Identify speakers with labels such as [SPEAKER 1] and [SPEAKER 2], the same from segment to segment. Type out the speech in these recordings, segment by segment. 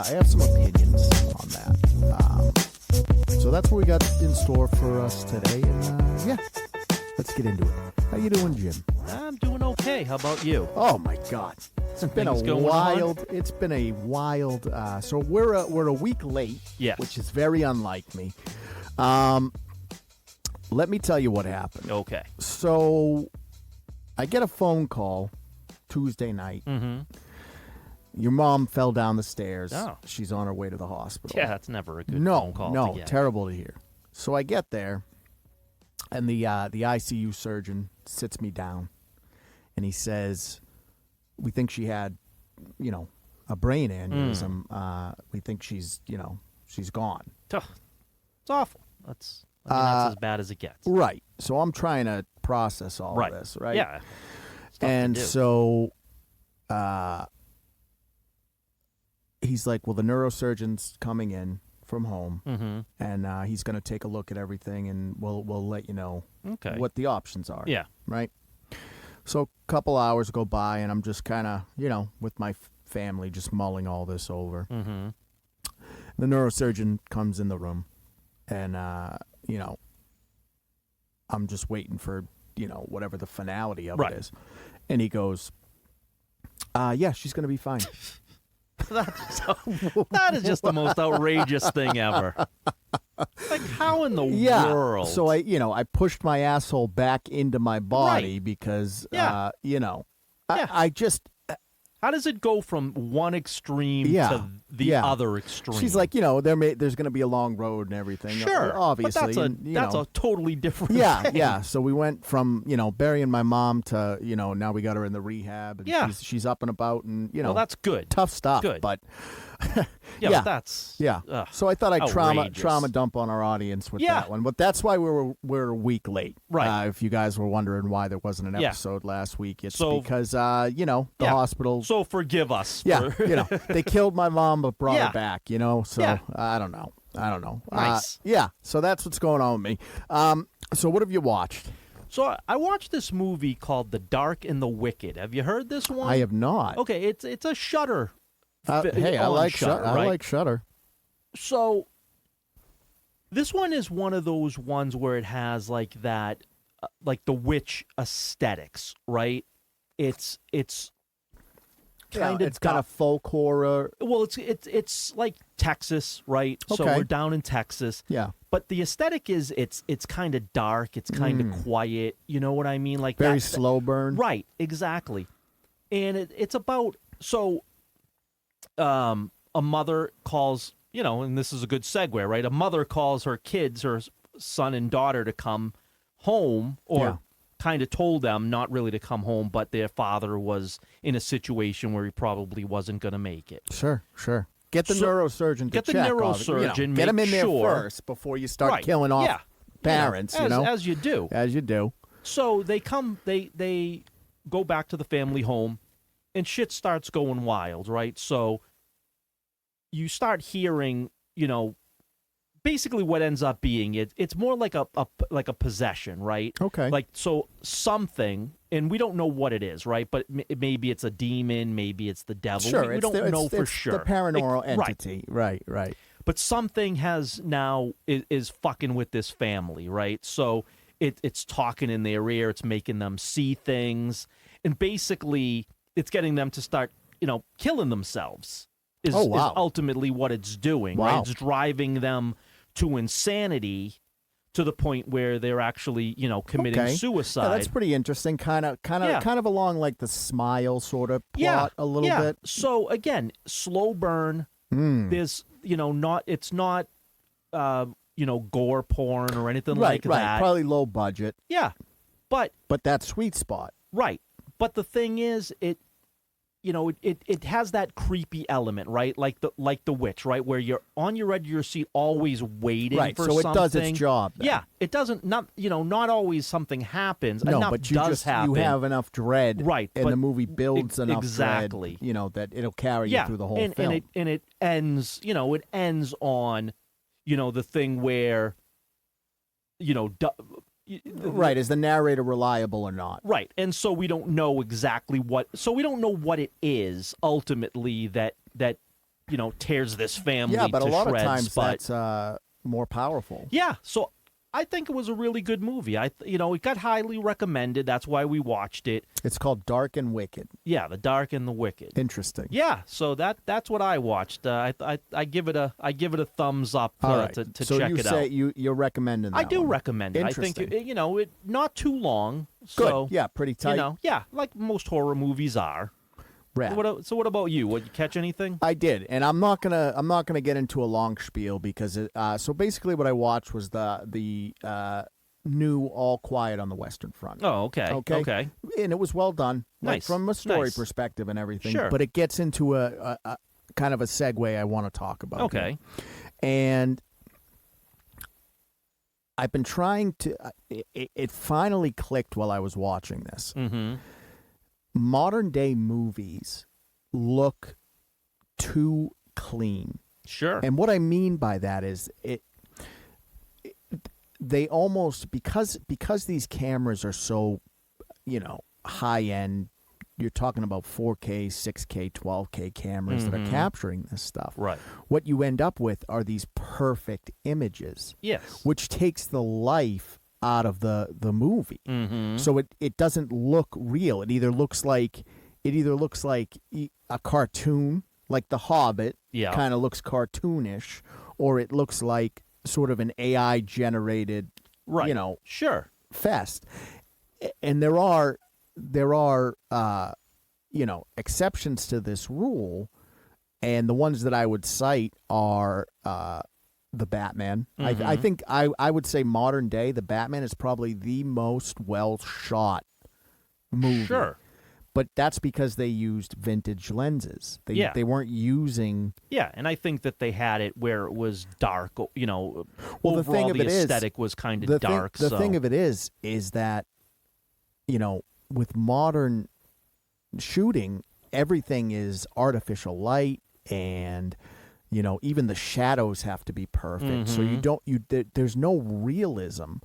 [SPEAKER 1] I have some opinions on that. So that's what we got in store for us today. And yeah, let's get into it. How you doing, Jim?
[SPEAKER 2] I'm doing okay. How about you?
[SPEAKER 1] Oh my God, it's been a wild. It's been a wild. So we're a week late.
[SPEAKER 2] Yes.
[SPEAKER 1] Which is very unlike me. Let me tell you what happened.
[SPEAKER 2] Okay.
[SPEAKER 1] So I get a phone call Tuesday night.
[SPEAKER 2] Mm-hmm.
[SPEAKER 1] Your mom fell down the stairs.
[SPEAKER 2] Oh.
[SPEAKER 1] She's on her way to the hospital.
[SPEAKER 2] Yeah, that's never a good phone call.
[SPEAKER 1] No,
[SPEAKER 2] to get.
[SPEAKER 1] terrible to hear. So I get there, and the ICU surgeon sits me down, and he says, "We think she had, a brain aneurysm. We think she's gone."
[SPEAKER 2] It's awful. That's as bad as it gets.
[SPEAKER 1] Right. So I'm trying to process all
[SPEAKER 2] Right.
[SPEAKER 1] of this, right?
[SPEAKER 2] Yeah.
[SPEAKER 1] And so he's like, well, the neurosurgeon's coming in from home,
[SPEAKER 2] Mm-hmm.
[SPEAKER 1] and he's going to take a look at everything, and we'll let you know what the options are.
[SPEAKER 2] Yeah.
[SPEAKER 1] Right? So a couple hours go by, and I'm just kind of, with my family, just mulling all this over.
[SPEAKER 2] Mm-hmm.
[SPEAKER 1] The neurosurgeon comes in the room, and, I'm just waiting for, whatever the finality of it is. And he goes, yeah, she's going to be fine.
[SPEAKER 2] That is just the most outrageous thing ever. Like, how in the world?
[SPEAKER 1] So I pushed my asshole back into my body because, I just...
[SPEAKER 2] How does it go from one extreme to the other extreme?
[SPEAKER 1] She's like, there's going to be a long road and everything.
[SPEAKER 2] Sure,
[SPEAKER 1] obviously.
[SPEAKER 2] but that's a totally different thing.
[SPEAKER 1] Yeah. So we went from, burying my mom to, now we got her in the rehab. And she's up and about and,
[SPEAKER 2] well, that's good.
[SPEAKER 1] Tough stuff.
[SPEAKER 2] Good.
[SPEAKER 1] But
[SPEAKER 2] but that's
[SPEAKER 1] so I thought I'd
[SPEAKER 2] outrageous.
[SPEAKER 1] trauma dump on our audience with that one. But that's why we're a week late.
[SPEAKER 2] Right.
[SPEAKER 1] If you guys were wondering why there wasn't an episode last week, it's because the hospital.
[SPEAKER 2] So forgive us.
[SPEAKER 1] They killed my mom but brought her back. So I don't know.
[SPEAKER 2] Nice.
[SPEAKER 1] So that's what's going on with me. So what have you watched?
[SPEAKER 2] So I watched this movie called The Dark and the Wicked. Have you heard this one?
[SPEAKER 1] I have not.
[SPEAKER 2] Okay, it's a Shudder.
[SPEAKER 1] Hey, I like
[SPEAKER 2] Shudder.
[SPEAKER 1] I like Shudder.
[SPEAKER 2] So this one is one of those ones where it has like that, like the witch aesthetics, right? It's kind
[SPEAKER 1] of folk horror.
[SPEAKER 2] Well, it's like Texas, right? So
[SPEAKER 1] Okay.
[SPEAKER 2] we're down in Texas.
[SPEAKER 1] Yeah.
[SPEAKER 2] But the aesthetic is it's kind of dark, it's kind of quiet. You know what I mean? Like
[SPEAKER 1] Very slow burn.
[SPEAKER 2] Right, exactly. And it's about a mother calls, and this is a good segue, right? A mother calls her kids, her son and daughter, to come home, or kind of told them not really to come home, but their father was in a situation where he probably wasn't going to make it.
[SPEAKER 1] Sure. Get the neurosurgeon to check.
[SPEAKER 2] Get the neurosurgeon,
[SPEAKER 1] get him in there
[SPEAKER 2] sure,
[SPEAKER 1] first before you start killing off parents,
[SPEAKER 2] as you do.
[SPEAKER 1] As you do.
[SPEAKER 2] So they come, they go back to the family home, and shit starts going wild, right? So you start hearing, basically what ends up being it's more like a possession, right?
[SPEAKER 1] Okay.
[SPEAKER 2] Like, so something, and we don't know what it is, right? But maybe it's a demon, maybe it's the devil.
[SPEAKER 1] Sure,
[SPEAKER 2] we don't know for sure.
[SPEAKER 1] The paranormal entity, right.
[SPEAKER 2] But something has now is fucking with this family, right? So it's talking in their ear, it's making them see things, and basically it's getting them to start, killing themselves. Is ultimately what it's doing, right? It's driving them to insanity to the point where they're actually, committing suicide.
[SPEAKER 1] Yeah, that's pretty interesting. Kind of along like the Smile sort of plot a little bit.
[SPEAKER 2] So again, slow burn. There's, it's not, gore porn or anything like that.
[SPEAKER 1] Right. Probably low budget.
[SPEAKER 2] Yeah, but
[SPEAKER 1] that sweet spot.
[SPEAKER 2] Right. But the thing is, it has that creepy element, right? Like the witch, right? Where you're on your edge of your seat, always waiting for something.
[SPEAKER 1] So it does its job. Then.
[SPEAKER 2] Yeah, it doesn't. Not always something happens.
[SPEAKER 1] No,
[SPEAKER 2] enough
[SPEAKER 1] but
[SPEAKER 2] happen.
[SPEAKER 1] you have enough dread,
[SPEAKER 2] right?
[SPEAKER 1] And the movie builds enough dread, that it'll carry you through the whole film.
[SPEAKER 2] And it ends, it ends on, the thing where,
[SPEAKER 1] right, is the narrator reliable or not?
[SPEAKER 2] Right, and so we don't know exactly what. So we don't know what it is ultimately that tears this family
[SPEAKER 1] Yeah, but
[SPEAKER 2] to
[SPEAKER 1] a lot
[SPEAKER 2] shreds.
[SPEAKER 1] of times
[SPEAKER 2] But
[SPEAKER 1] that's more powerful.
[SPEAKER 2] yeah, so I think it was a really good movie. It got highly recommended. That's why we watched it.
[SPEAKER 1] It's called Dark and Wicked.
[SPEAKER 2] Yeah, The Dark and the Wicked.
[SPEAKER 1] Interesting.
[SPEAKER 2] Yeah, so that's what I watched. I give it a thumbs up
[SPEAKER 1] All right.
[SPEAKER 2] to
[SPEAKER 1] so
[SPEAKER 2] check
[SPEAKER 1] you
[SPEAKER 2] it
[SPEAKER 1] say
[SPEAKER 2] out.
[SPEAKER 1] you're recommending that
[SPEAKER 2] I do
[SPEAKER 1] one.
[SPEAKER 2] recommend it. I think
[SPEAKER 1] Interesting.
[SPEAKER 2] it not too long.
[SPEAKER 1] Good.
[SPEAKER 2] So,
[SPEAKER 1] Yeah, pretty tight.
[SPEAKER 2] yeah, like most horror movies are.
[SPEAKER 1] Rad.
[SPEAKER 2] So what about you? Would you catch anything?
[SPEAKER 1] I did, and I'm not gonna get into a long spiel because so basically what I watched was the new All Quiet on the Western Front.
[SPEAKER 2] Oh, okay. Okay.
[SPEAKER 1] And it was well done, like
[SPEAKER 2] Nice.
[SPEAKER 1] from a story
[SPEAKER 2] Nice.
[SPEAKER 1] perspective and everything.
[SPEAKER 2] Sure.
[SPEAKER 1] But it gets into a kind of a segue I want to talk about.
[SPEAKER 2] Okay.
[SPEAKER 1] here. And I've been trying to. It finally clicked while I was watching this.
[SPEAKER 2] Mm-hmm.
[SPEAKER 1] Modern day movies look too clean.
[SPEAKER 2] Sure.
[SPEAKER 1] And what I mean by that is they almost because these cameras are so, high end. You're talking about 4K, 6K, 12K cameras that are capturing this stuff.
[SPEAKER 2] Right.
[SPEAKER 1] What you end up with are these perfect images,
[SPEAKER 2] Yes.
[SPEAKER 1] which takes the life out of the movie.
[SPEAKER 2] Mm-hmm.
[SPEAKER 1] So it doesn't look real. It either looks like a cartoon, like The Hobbit,
[SPEAKER 2] Yeah.
[SPEAKER 1] kind of looks cartoonish, or it looks like sort of an AI generated,
[SPEAKER 2] Right. Sure.
[SPEAKER 1] fest. And there are exceptions to this rule, and the ones that I would cite are the Batman. I think I would say modern day, the Batman is probably the most well shot movie.
[SPEAKER 2] Sure.
[SPEAKER 1] But that's because they used vintage lenses. They weren't using.
[SPEAKER 2] Yeah, and I think that they had it where it was dark.
[SPEAKER 1] Well,
[SPEAKER 2] overall,
[SPEAKER 1] the thing of it is,
[SPEAKER 2] aesthetic was kind of dark.
[SPEAKER 1] The thing of it is that, with modern shooting, everything is artificial light, and even the shadows have to be perfect. So there's no realism.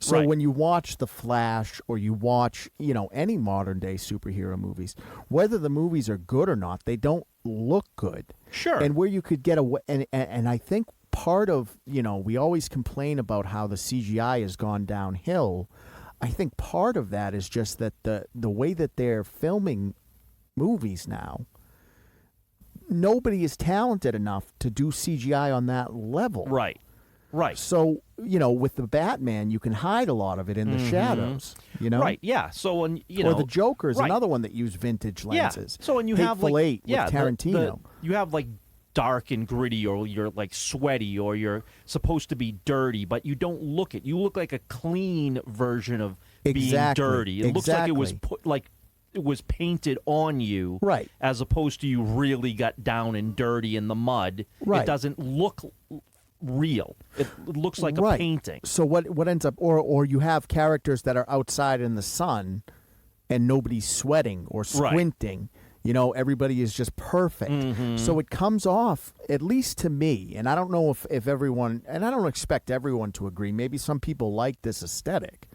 [SPEAKER 1] So
[SPEAKER 2] Right.
[SPEAKER 1] when you watch The Flash or you watch, any modern day superhero movies, whether the movies are good or not, they don't look good.
[SPEAKER 2] Sure.
[SPEAKER 1] And where you could get away, and I think part of, we always complain about how the CGI has gone downhill. I think part of that is just that the way that they're filming movies now, nobody is talented enough to do CGI on that level.
[SPEAKER 2] Right. Right.
[SPEAKER 1] So, with the Batman, you can hide a lot of it in the shadows,
[SPEAKER 2] Right. Yeah. So when
[SPEAKER 1] Or the Joker is
[SPEAKER 2] right.
[SPEAKER 1] another one that used vintage lenses.
[SPEAKER 2] Yeah. So when you have
[SPEAKER 1] Hateful
[SPEAKER 2] like
[SPEAKER 1] Eight with Tarantino.
[SPEAKER 2] you have like dark and gritty, or you're like sweaty, or you're supposed to be dirty, but you don't look it. You look like a clean version of
[SPEAKER 1] Exactly.
[SPEAKER 2] being dirty. It looks like it was
[SPEAKER 1] Exactly.
[SPEAKER 2] put like it was painted on you,
[SPEAKER 1] Right.
[SPEAKER 2] As opposed to you really got down and dirty in the mud.
[SPEAKER 1] Right.
[SPEAKER 2] It doesn't look real. It looks like a
[SPEAKER 1] Right.
[SPEAKER 2] painting.
[SPEAKER 1] So what ends up, or you have characters that are outside in the sun, and nobody's sweating or squinting. Everybody is just perfect. So it comes off, at least to me, and I don't know if everyone, and I don't expect everyone to agree. Maybe some people like this aesthetic,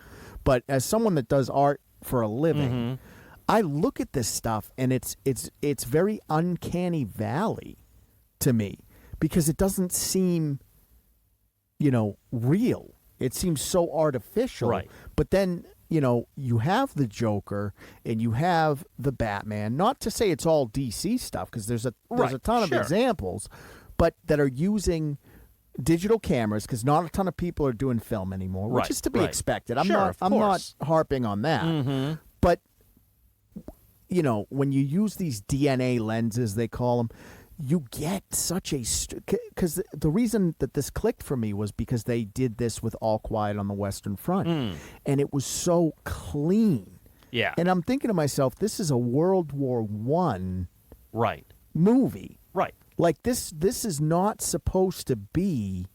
[SPEAKER 1] but as someone that does art for a living, I look at this stuff and it's very uncanny valley to me, because it doesn't seem real. It seems so artificial.
[SPEAKER 2] Right.
[SPEAKER 1] But then, you have the Joker and you have the Batman. Not to say it's all DC stuff, because there's a ton of examples, but that are using digital cameras, because not a ton of people are doing film anymore, which
[SPEAKER 2] Right,
[SPEAKER 1] is to be
[SPEAKER 2] right.
[SPEAKER 1] expected. I'm
[SPEAKER 2] Sure,
[SPEAKER 1] not
[SPEAKER 2] of
[SPEAKER 1] I'm not
[SPEAKER 2] course.
[SPEAKER 1] harping on that. But when you use these DNA lenses, they call them, you get such a because the reason that this clicked for me was because they did this with All Quiet on the Western Front, and it was so clean.
[SPEAKER 2] Yeah.
[SPEAKER 1] And I'm thinking to myself, this is a World War I
[SPEAKER 2] Right.
[SPEAKER 1] movie.
[SPEAKER 2] Right.
[SPEAKER 1] Like this is not supposed to be.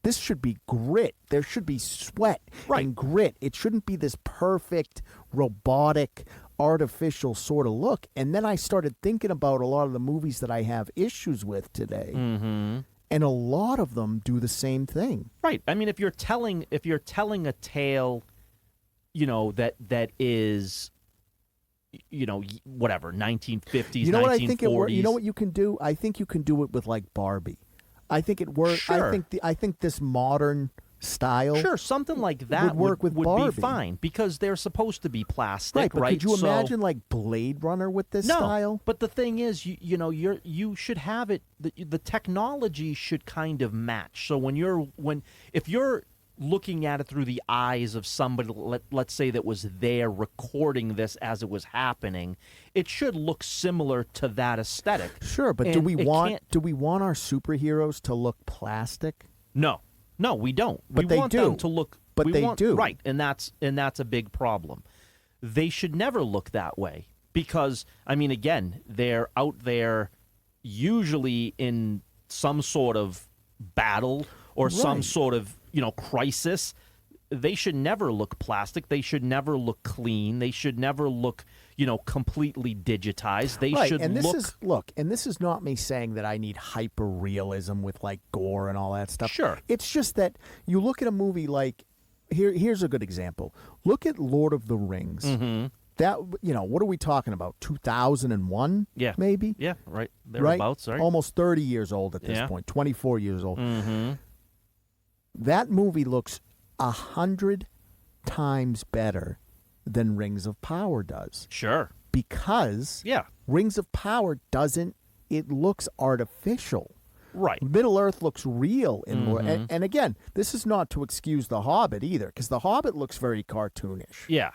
[SPEAKER 1] This should be grit. There should be sweat and grit. It shouldn't be this perfect, robotic, artificial sort of look. And then I started thinking about a lot of the movies that I have issues with today, and a lot of them do the same thing.
[SPEAKER 2] Right. I mean, if you're telling a tale, that is whatever 1950s,
[SPEAKER 1] You know
[SPEAKER 2] 1940s.
[SPEAKER 1] what I think you know what you can do? I think you can do it with like Barbie. I think it works.
[SPEAKER 2] Sure.
[SPEAKER 1] I think this modern style.
[SPEAKER 2] Sure, something like that
[SPEAKER 1] would work with
[SPEAKER 2] would
[SPEAKER 1] Barbie.
[SPEAKER 2] be fine because they're supposed to be plastic,
[SPEAKER 1] Right, but could you
[SPEAKER 2] So-
[SPEAKER 1] imagine like Blade Runner with this
[SPEAKER 2] no,
[SPEAKER 1] style?
[SPEAKER 2] but the thing is, you should have it. The technology should kind of match. So if you're looking at it through the eyes of somebody, let's say that was there recording this as it was happening, it should look similar to that aesthetic.
[SPEAKER 1] Sure, but
[SPEAKER 2] And
[SPEAKER 1] do we
[SPEAKER 2] it
[SPEAKER 1] want
[SPEAKER 2] can't-
[SPEAKER 1] our superheroes to look plastic?
[SPEAKER 2] No, we don't.
[SPEAKER 1] But
[SPEAKER 2] we
[SPEAKER 1] they
[SPEAKER 2] want
[SPEAKER 1] do.
[SPEAKER 2] them to look.
[SPEAKER 1] But
[SPEAKER 2] we
[SPEAKER 1] they
[SPEAKER 2] want,
[SPEAKER 1] do.
[SPEAKER 2] Right, and that's a big problem. They should never look that way because again, they're out there usually in some sort of battle or some
[SPEAKER 1] Right.
[SPEAKER 2] sort of crisis. They should never look plastic. They should never look clean. They should never look completely digitized. They
[SPEAKER 1] Right,
[SPEAKER 2] should
[SPEAKER 1] and
[SPEAKER 2] look.
[SPEAKER 1] this is not me saying that I need hyper realism with like gore and all that stuff.
[SPEAKER 2] Sure.
[SPEAKER 1] It's just that you look at a movie like here's a good example. Look at Lord of the Rings.
[SPEAKER 2] Mm-hmm.
[SPEAKER 1] That what are we talking about? 2001?
[SPEAKER 2] Yeah.
[SPEAKER 1] Maybe?
[SPEAKER 2] Yeah, right.
[SPEAKER 1] Right?
[SPEAKER 2] Thereabouts, right?
[SPEAKER 1] Almost 30 years old at this
[SPEAKER 2] Yeah.
[SPEAKER 1] point. 24 years old.
[SPEAKER 2] Mm-hmm.
[SPEAKER 1] That movie looks 100 times better than Rings of Power does.
[SPEAKER 2] Sure.
[SPEAKER 1] Because
[SPEAKER 2] Yeah.
[SPEAKER 1] Rings of Power it looks artificial.
[SPEAKER 2] Right.
[SPEAKER 1] Middle Earth looks real in more.
[SPEAKER 2] Mhm.
[SPEAKER 1] And again, this is not to excuse The Hobbit either, because The Hobbit looks very cartoonish.
[SPEAKER 2] Yeah.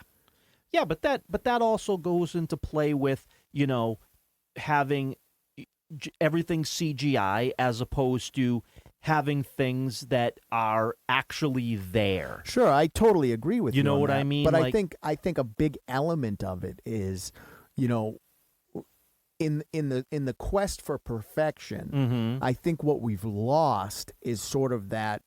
[SPEAKER 2] Yeah, but that also goes into play with, having everything CGI as opposed to having things that are actually there.
[SPEAKER 1] Sure, I totally agree with you.
[SPEAKER 2] You know
[SPEAKER 1] on
[SPEAKER 2] what I
[SPEAKER 1] that.
[SPEAKER 2] mean?
[SPEAKER 1] But
[SPEAKER 2] Like-
[SPEAKER 1] I think a big element of it is, in the quest for perfection,
[SPEAKER 2] Mm-hmm.
[SPEAKER 1] I think what we've lost is sort of that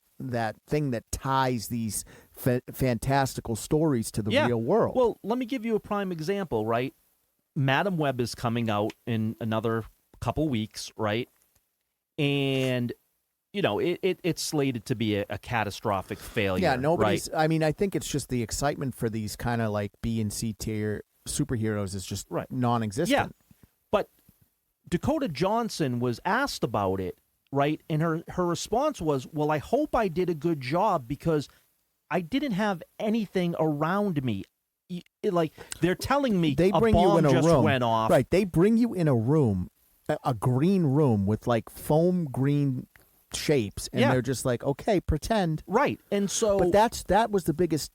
[SPEAKER 1] thing that ties these fantastical stories to the
[SPEAKER 2] Yeah.
[SPEAKER 1] real world.
[SPEAKER 2] Well, let me give you a prime example, right? Madam Web is coming out in another couple weeks, right? And it's slated to be a catastrophic failure.
[SPEAKER 1] yeah, nobody's.
[SPEAKER 2] Right?
[SPEAKER 1] I mean, I think it's just the excitement for these kind of like B and C tier superheroes is just
[SPEAKER 2] Right.
[SPEAKER 1] non-existent.
[SPEAKER 2] Yeah. But Dakota Johnson was asked about it, right? And her response was, "Well, I hope I did a good job because I didn't have anything around me. Like they're telling me
[SPEAKER 1] They bring
[SPEAKER 2] a bomb
[SPEAKER 1] you in a
[SPEAKER 2] just
[SPEAKER 1] room.
[SPEAKER 2] went off.
[SPEAKER 1] Right. They bring you in a room, a green room with like foam green shapes, and
[SPEAKER 2] Yeah.
[SPEAKER 1] they're just like, okay, pretend.
[SPEAKER 2] Right. And so
[SPEAKER 1] But that was the biggest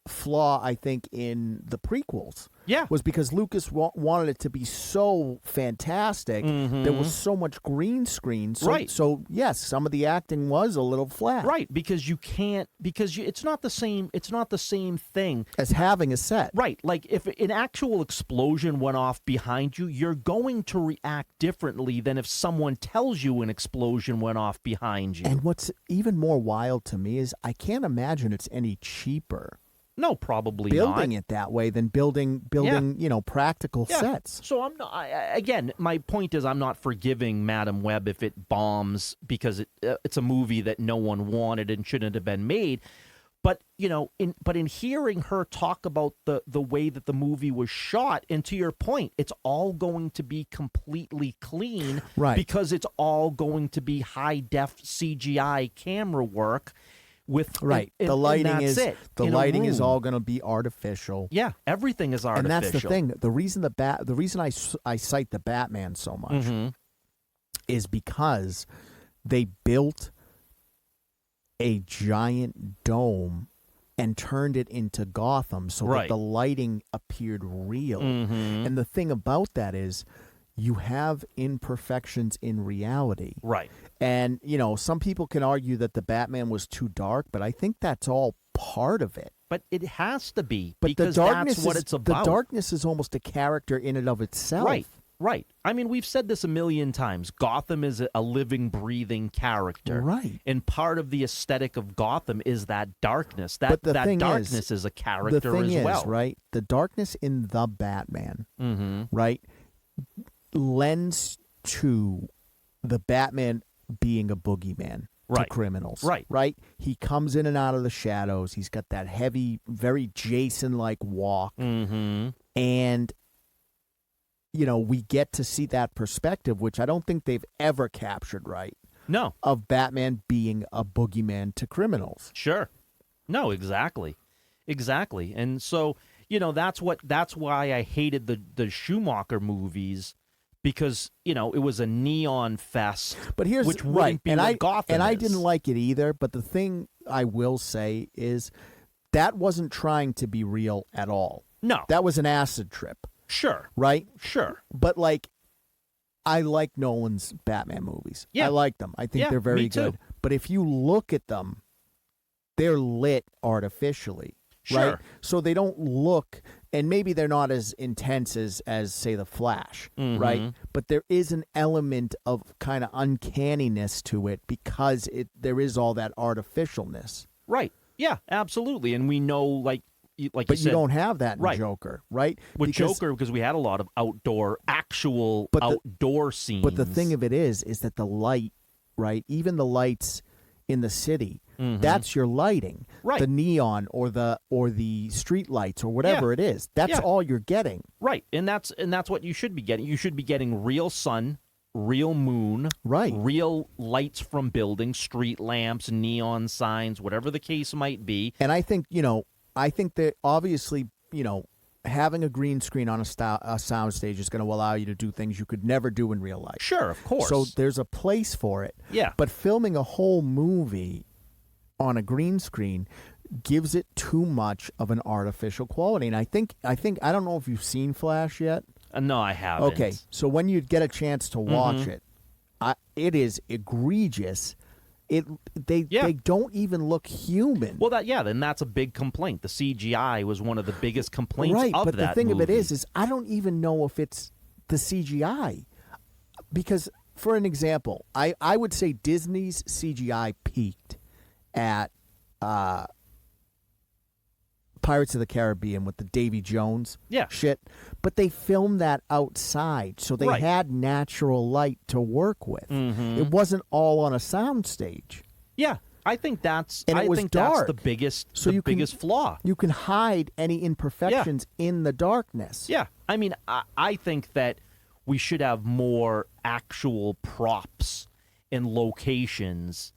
[SPEAKER 1] flaw, I think, in the prequels.
[SPEAKER 2] yeah.
[SPEAKER 1] Was because Lucas wanted it to be so fantastic. There was so much green screen. So,
[SPEAKER 2] Right.
[SPEAKER 1] So yes, some of the acting was a little flat.
[SPEAKER 2] Right, because it's not the same thing.
[SPEAKER 1] As having a set.
[SPEAKER 2] Right, like if an actual explosion went off behind you, you're going to react differently than if someone tells you an explosion went off behind you.
[SPEAKER 1] And what's even more wild to me is I can't imagine it's any cheaper
[SPEAKER 2] No, probably
[SPEAKER 1] building
[SPEAKER 2] not.
[SPEAKER 1] it that way than building practical
[SPEAKER 2] Yeah.
[SPEAKER 1] sets.
[SPEAKER 2] So I'm not. Again, my point is I'm not forgiving Madam Web if it bombs because it's a movie that no one wanted and shouldn't have been made. But in hearing her talk about the way that the movie was shot, and to your point, it's all going to be completely clean,
[SPEAKER 1] Right.
[SPEAKER 2] Because it's all going to be high def CGI camera work. With
[SPEAKER 1] Right.
[SPEAKER 2] and
[SPEAKER 1] The lighting
[SPEAKER 2] that's
[SPEAKER 1] is
[SPEAKER 2] it,
[SPEAKER 1] the
[SPEAKER 2] in a
[SPEAKER 1] lighting is
[SPEAKER 2] room.
[SPEAKER 1] all going to be artificial.
[SPEAKER 2] Yeah, everything is artificial.
[SPEAKER 1] And that's the thing. The reason I cite the Batman so much
[SPEAKER 2] Mm-hmm.
[SPEAKER 1] is because they built a giant dome and turned it into Gotham so that
[SPEAKER 2] Right.
[SPEAKER 1] the lighting appeared real.
[SPEAKER 2] Mm-hmm.
[SPEAKER 1] And the thing about that is you have imperfections in reality.
[SPEAKER 2] Right.
[SPEAKER 1] And, some people can argue that the Batman was too dark, but I think that's all part of it.
[SPEAKER 2] But it has to be
[SPEAKER 1] But
[SPEAKER 2] because
[SPEAKER 1] the darkness
[SPEAKER 2] that's what
[SPEAKER 1] is,
[SPEAKER 2] it's about.
[SPEAKER 1] The darkness is almost a character in and of itself.
[SPEAKER 2] Right. Right. I mean, we've said this a million times. Gotham is a living, breathing character.
[SPEAKER 1] Right.
[SPEAKER 2] And part of the aesthetic of Gotham is that darkness.
[SPEAKER 1] But the
[SPEAKER 2] that
[SPEAKER 1] thing
[SPEAKER 2] darkness is a character
[SPEAKER 1] the thing
[SPEAKER 2] as
[SPEAKER 1] is,
[SPEAKER 2] well.
[SPEAKER 1] right? The darkness in the Batman,
[SPEAKER 2] Mm-hmm.
[SPEAKER 1] right, lends to the Batman being a boogeyman.
[SPEAKER 2] Right.
[SPEAKER 1] criminals.
[SPEAKER 2] Right.
[SPEAKER 1] Right? He comes in and out of the shadows. He's got that heavy, very Jason-like walk.
[SPEAKER 2] Mm-hmm.
[SPEAKER 1] And, we get to see that perspective, which I don't think they've ever captured right,
[SPEAKER 2] No.
[SPEAKER 1] of Batman being a boogeyman to criminals.
[SPEAKER 2] Sure. No, exactly. Exactly. And so, that's why I hated the Schumacher movies, because, it was a neon fest,
[SPEAKER 1] But here's
[SPEAKER 2] which wouldn't
[SPEAKER 1] right,
[SPEAKER 2] be
[SPEAKER 1] and
[SPEAKER 2] what Gotham
[SPEAKER 1] I
[SPEAKER 2] is.
[SPEAKER 1] didn't like it either. But the thing I will say is that wasn't trying to be real at all.
[SPEAKER 2] No.
[SPEAKER 1] That was an acid trip,
[SPEAKER 2] Sure.
[SPEAKER 1] right?
[SPEAKER 2] Sure.
[SPEAKER 1] But I like Nolan's Batman movies.
[SPEAKER 2] Yeah.
[SPEAKER 1] I like them. I think
[SPEAKER 2] Yeah,
[SPEAKER 1] they're very
[SPEAKER 2] me too.
[SPEAKER 1] good. But if you look at them, they're lit artificially.
[SPEAKER 2] Sure.
[SPEAKER 1] Right? So they don't look, and maybe they're not as intense as say, The Flash, right? But there is an element of kind of uncanniness to it because there is all that artificialness.
[SPEAKER 2] Right. Yeah, absolutely. And we know, like
[SPEAKER 1] But
[SPEAKER 2] you said,
[SPEAKER 1] you don't have that in
[SPEAKER 2] right.
[SPEAKER 1] Joker, right?
[SPEAKER 2] with Joker, because we had a lot of outdoor scenes.
[SPEAKER 1] But the thing of it is that the light, right? Even the lights in the city, that's your lighting.
[SPEAKER 2] Right.
[SPEAKER 1] The neon or the street lights or whatever it is. That's all you're getting.
[SPEAKER 2] Right. And that's what you should be getting. You should be getting real sun, real moon,
[SPEAKER 1] Right.
[SPEAKER 2] real lights from buildings, street lamps, neon signs, whatever the case might be.
[SPEAKER 1] And I think, that obviously, having a green screen on a soundstage is going to allow you to do things you could never do in real life.
[SPEAKER 2] Sure, of course.
[SPEAKER 1] So there's a place for it.
[SPEAKER 2] Yeah.
[SPEAKER 1] But filming a whole movie on a green screen gives it too much of an artificial quality. And I think I don't know if you've seen Flash yet.
[SPEAKER 2] No, I haven't.
[SPEAKER 1] Okay. So when you get a chance to watch it, it is egregious. They don't even look human.
[SPEAKER 2] Well, then that's a big complaint. The CGI was one of the biggest complaints
[SPEAKER 1] right,
[SPEAKER 2] of
[SPEAKER 1] but
[SPEAKER 2] that
[SPEAKER 1] the thing
[SPEAKER 2] movie.
[SPEAKER 1] of it is I don't even know if it's the CGI. Because, for an example, I would say Disney's CGI peaked at Pirates of the Caribbean with the Davy Jones shit. But they filmed that outside, so they had natural light to work with. It wasn't all on a soundstage.
[SPEAKER 2] Yeah, I think that's
[SPEAKER 1] And it was dark.
[SPEAKER 2] that's the biggest biggest flaw.
[SPEAKER 1] You can hide any imperfections in the darkness.
[SPEAKER 2] Yeah, I mean, I think that we should have more actual props and locations.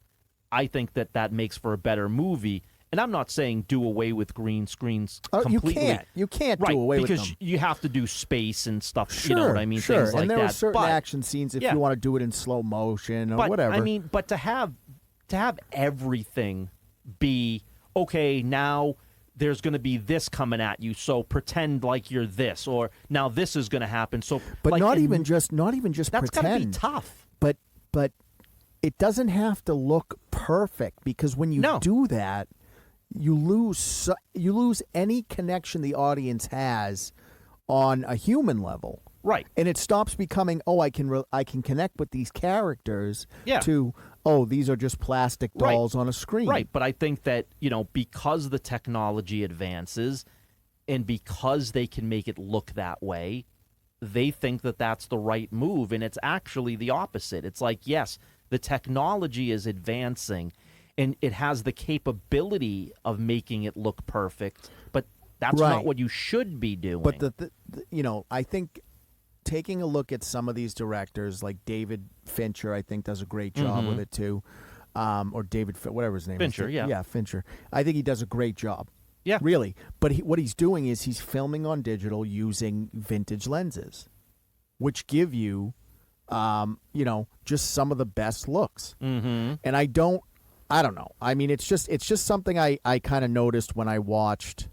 [SPEAKER 2] I think that makes for a better movie. And I'm not saying do away with green screens completely.
[SPEAKER 1] You can't
[SPEAKER 2] right,
[SPEAKER 1] do away with them.
[SPEAKER 2] because you have to do space and stuff.
[SPEAKER 1] Sure,
[SPEAKER 2] you know what I mean?
[SPEAKER 1] Sure.
[SPEAKER 2] Things like
[SPEAKER 1] and there
[SPEAKER 2] that.
[SPEAKER 1] are certain
[SPEAKER 2] but,
[SPEAKER 1] action scenes if you want to do it in slow motion or whatever.
[SPEAKER 2] I mean, but to have everything be okay, now there's going to be this coming at you, so pretend like you're this, or now this is going to happen. So,
[SPEAKER 1] but not even just
[SPEAKER 2] that's
[SPEAKER 1] pretend.
[SPEAKER 2] going to be tough.
[SPEAKER 1] But it doesn't have to look perfect, because when you do that, you lose any connection the audience has on a human level.
[SPEAKER 2] Right.
[SPEAKER 1] And it stops becoming, I can connect with these characters to, these are just plastic dolls on a screen.
[SPEAKER 2] Right, but I think that, because the technology advances and because they can make it look that way, they think that that's the right move, and it's actually the opposite. It's like, yes, the technology is advancing, and it has the capability of making it look perfect, but that's not what you should be doing.
[SPEAKER 1] But I think taking a look at some of these directors, like David Fincher, I think does a great job with it too, or David, whatever his name
[SPEAKER 2] Fincher,
[SPEAKER 1] is.
[SPEAKER 2] yeah,
[SPEAKER 1] Fincher. I think he does a great job.
[SPEAKER 2] Yeah,
[SPEAKER 1] really. But what he's doing is he's filming on digital using vintage lenses, which give you, just some of the best looks.
[SPEAKER 2] Mm-hmm.
[SPEAKER 1] And I don't know. I mean, it's just something I kind of noticed when I watched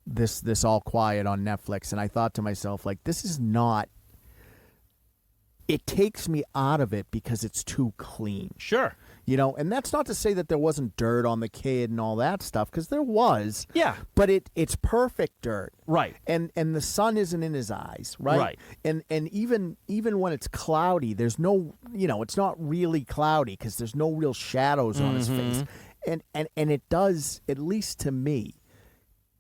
[SPEAKER 1] this All Quiet on Netflix, and I thought to myself, like, this is not. It takes me out of it because it's too clean.
[SPEAKER 2] Sure.
[SPEAKER 1] And that's not to say that there wasn't dirt on the kid and all that stuff, because there was.
[SPEAKER 2] Yeah.
[SPEAKER 1] But it's perfect dirt.
[SPEAKER 2] Right.
[SPEAKER 1] And the sun isn't in his eyes, right?
[SPEAKER 2] Right.
[SPEAKER 1] And even when it's cloudy, there's no, it's not really cloudy because there's no real shadows on his face. And it does, at least to me,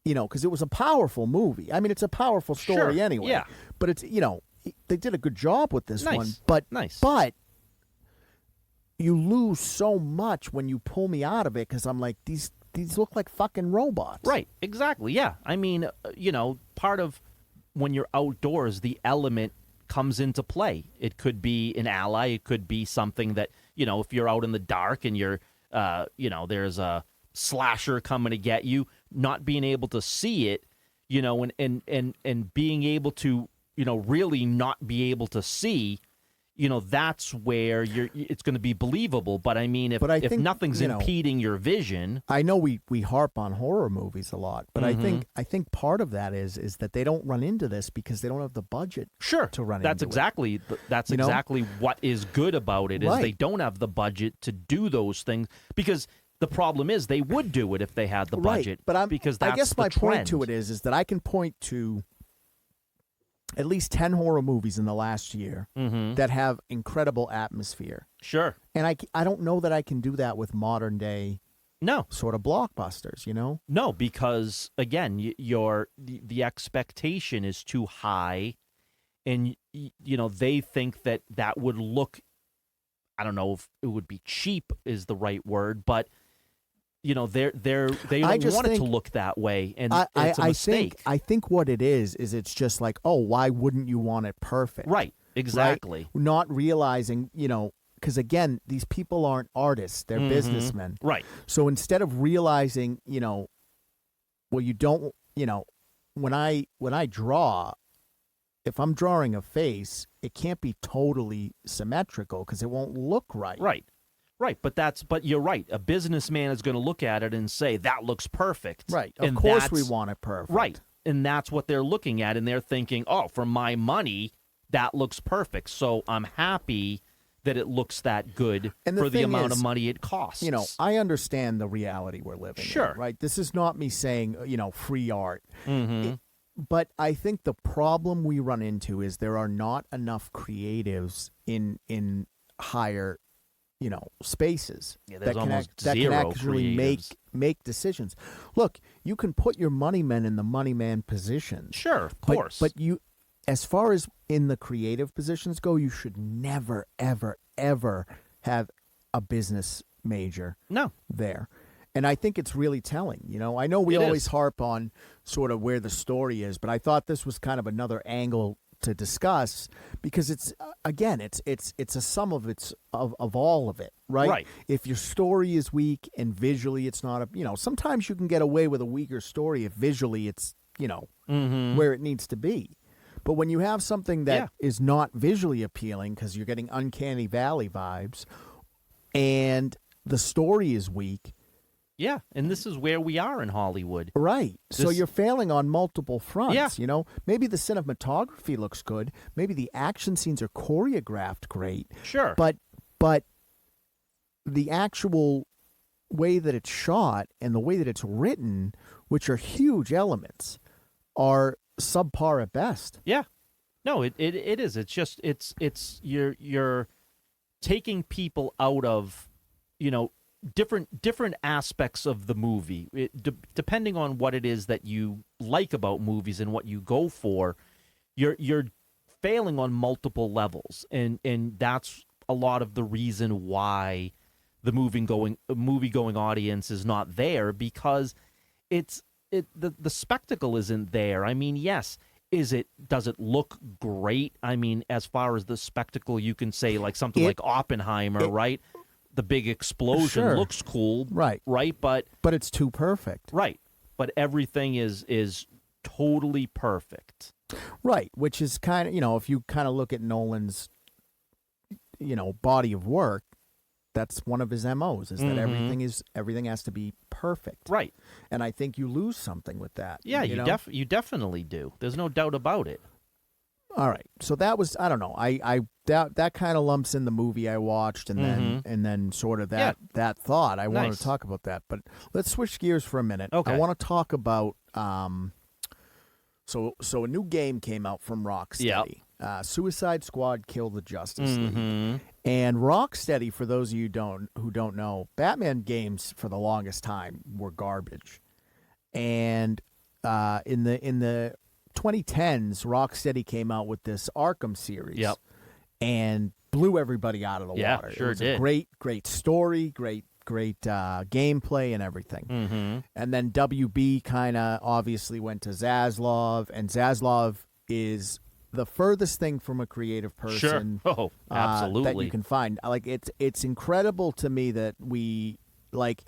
[SPEAKER 1] because it was a powerful movie. I mean, it's a powerful story anyway.
[SPEAKER 2] Yeah.
[SPEAKER 1] But it's, they did a good job with this one. But
[SPEAKER 2] nice.
[SPEAKER 1] But you lose so much when you pull me out of it because I'm like, these look like fucking robots.
[SPEAKER 2] Right, exactly, yeah. I mean, part of when you're outdoors, the element comes into play. It could be an ally. It could be something that, if you're out in the dark and you're, there's a slasher coming to get you, not being able to see it, and being able to, really not be able to see, that's where it's going to be believable. But I mean, if nothing's impeding your vision,
[SPEAKER 1] I know we harp on horror movies a lot, but I think part of that is that they don't run into this because they don't have the budget.
[SPEAKER 2] Sure,
[SPEAKER 1] to run
[SPEAKER 2] that's
[SPEAKER 1] into
[SPEAKER 2] exactly
[SPEAKER 1] it.
[SPEAKER 2] That's exactly what is good about it is
[SPEAKER 1] Right.
[SPEAKER 2] they don't have the budget to do those things because the problem is they would do it if they had the budget.
[SPEAKER 1] Right, but
[SPEAKER 2] because that's
[SPEAKER 1] I guess
[SPEAKER 2] the
[SPEAKER 1] my
[SPEAKER 2] trend.
[SPEAKER 1] point to it is that I can point to at least 10 horror movies in the last year that have incredible atmosphere.
[SPEAKER 2] Sure.
[SPEAKER 1] And I don't know that I can do that with modern day sort of blockbusters,
[SPEAKER 2] No, because again, the expectation is too high, and they think that would look. I don't know if it would be cheap is the right word, but they don't want it to look that way, and it's a mistake.
[SPEAKER 1] I think what it is it's just like, oh, why wouldn't you want it perfect?
[SPEAKER 2] Right. Exactly.
[SPEAKER 1] Right? Not realizing, because again, these people aren't artists; they're businessmen.
[SPEAKER 2] Right.
[SPEAKER 1] So instead of realizing, well, you don't, when I draw, if I'm drawing a face, it can't be totally symmetrical because it won't look right.
[SPEAKER 2] Right. Right, but you're right. A businessman is going to look at it and say that looks perfect.
[SPEAKER 1] Right. Of course we want it perfect.
[SPEAKER 2] Right. And that's what they're looking at, and they're thinking, "Oh, for my money, that looks perfect. So I'm happy that it looks that good for the amount of money it costs."
[SPEAKER 1] I understand the reality we're living in, right? This is not me saying, free art. But I think the problem we run into is there are not enough creatives in higher spaces
[SPEAKER 2] that
[SPEAKER 1] can actually make decisions. Look, you can put your money men in the money man positions.
[SPEAKER 2] Sure, of course.
[SPEAKER 1] But you, as far as in the creative positions go, you should never, ever, ever have a business major there. And I think it's really telling. I know we always harp on sort of where the story is, but I thought this was kind of another angle to discuss because it's again it's a sum of all of it, right?
[SPEAKER 2] Right.
[SPEAKER 1] If your story is weak and visually it's not sometimes you can get away with a weaker story if visually it's where it needs to be. But when you have something that is not visually appealing because you're getting Uncanny Valley vibes and the story is weak.
[SPEAKER 2] Yeah, and this is where we are in Hollywood.
[SPEAKER 1] Right. So you're failing on multiple fronts,
[SPEAKER 2] Yeah.
[SPEAKER 1] Maybe the cinematography looks good. Maybe the action scenes are choreographed great.
[SPEAKER 2] Sure.
[SPEAKER 1] But the actual way that it's shot and the way that it's written, which are huge elements, are subpar at best.
[SPEAKER 2] Yeah. No, it is. It's just it's you're taking people out of, different aspects of the movie. Depending on what it is that you like about movies and what you go for, you're failing on multiple levels, and that's a lot of the reason why the movie going audience is not there, because the spectacle isn't there. I mean, yes. Does it look great? I mean, as far as the spectacle, you can say like something like Oppenheimer, right? The big explosion looks cool,
[SPEAKER 1] right?
[SPEAKER 2] But
[SPEAKER 1] it's too perfect,
[SPEAKER 2] right? But everything is totally perfect,
[SPEAKER 1] right? Which is kind of if you kind of look at Nolan's body of work, that's one of his MOs is that everything has to be perfect,
[SPEAKER 2] right?
[SPEAKER 1] And I think you lose something with that.
[SPEAKER 2] Yeah, you definitely do. There's no doubt about it.
[SPEAKER 1] All right, so that was I don't know. That kind of lumps in the movie I watched, and then sort of that thought I wanted to talk about that. But let's switch gears for a minute.
[SPEAKER 2] Okay,
[SPEAKER 1] I want to talk about so a new game came out from Rocksteady. Suicide Squad: Kill the Justice League, and Rocksteady. For those of you who don't know, Batman games for the longest time were garbage, and in the 2010s, Rocksteady came out with this Arkham series.
[SPEAKER 2] Yep.
[SPEAKER 1] And blew everybody out of the
[SPEAKER 2] Yeah,
[SPEAKER 1] water.
[SPEAKER 2] sure
[SPEAKER 1] it was
[SPEAKER 2] did.
[SPEAKER 1] A great story, great gameplay and everything.
[SPEAKER 2] Mm-hmm.
[SPEAKER 1] And then WB kind of obviously went to Zaslav, and Zaslav is the furthest thing from a creative person
[SPEAKER 2] Sure. Oh, absolutely.
[SPEAKER 1] that you can find. Like it's incredible to me that we like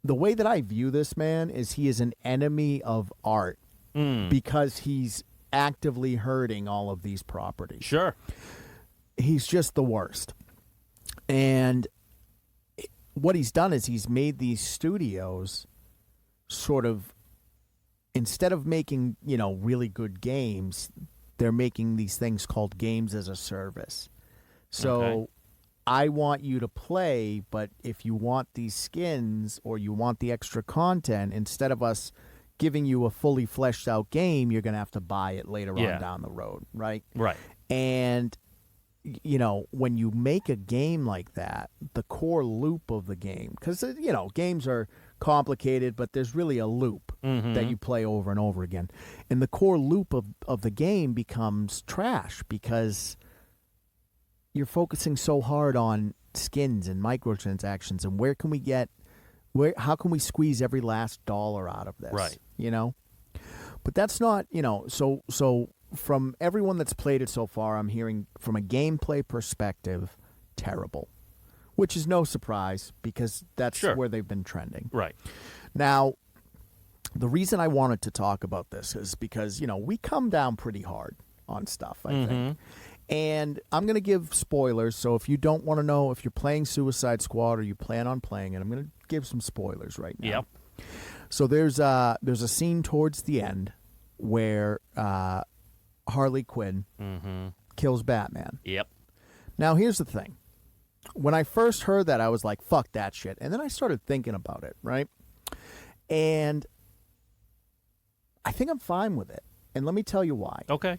[SPEAKER 1] the way that I view this man is he is an enemy of art because he's actively hurting all of these properties.
[SPEAKER 2] Sure.
[SPEAKER 1] He's just the worst. And what he's done is he's made these studios sort of, instead of making, really good games, they're making these things called games as a service. So
[SPEAKER 2] Okay.
[SPEAKER 1] I want you to play, but if you want these skins or you want the extra content, instead of us giving you a fully fleshed out game, you're going to have to buy it later
[SPEAKER 2] Yeah.
[SPEAKER 1] on down the road, right?
[SPEAKER 2] Right.
[SPEAKER 1] And when you make a game like that, the core loop of the game, because, games are complicated, but there's really a loop that you play over and over again. And the core loop of the game becomes trash because you're focusing so hard on skins and microtransactions and how can we squeeze every last dollar out of this?
[SPEAKER 2] Right.
[SPEAKER 1] But that's not, so from everyone that's played it so far, I'm hearing from a gameplay perspective, terrible, which is no surprise because that's
[SPEAKER 2] Sure.
[SPEAKER 1] where they've been trending.
[SPEAKER 2] Right.
[SPEAKER 1] Now, the reason I wanted to talk about this is because, we come down pretty hard on stuff, I think. And I'm going to give spoilers, so if you don't want to know if you're playing Suicide Squad or you plan on playing it, I'm going to give some spoilers right now.
[SPEAKER 2] Yep.
[SPEAKER 1] So there's a scene towards the end where Harley Quinn kills Batman.
[SPEAKER 2] Yep.
[SPEAKER 1] Now, here's the thing. When I first heard that, I was like, fuck that shit. And then I started thinking about it, right? And I think I'm fine with it. And let me tell you why.
[SPEAKER 2] Okay.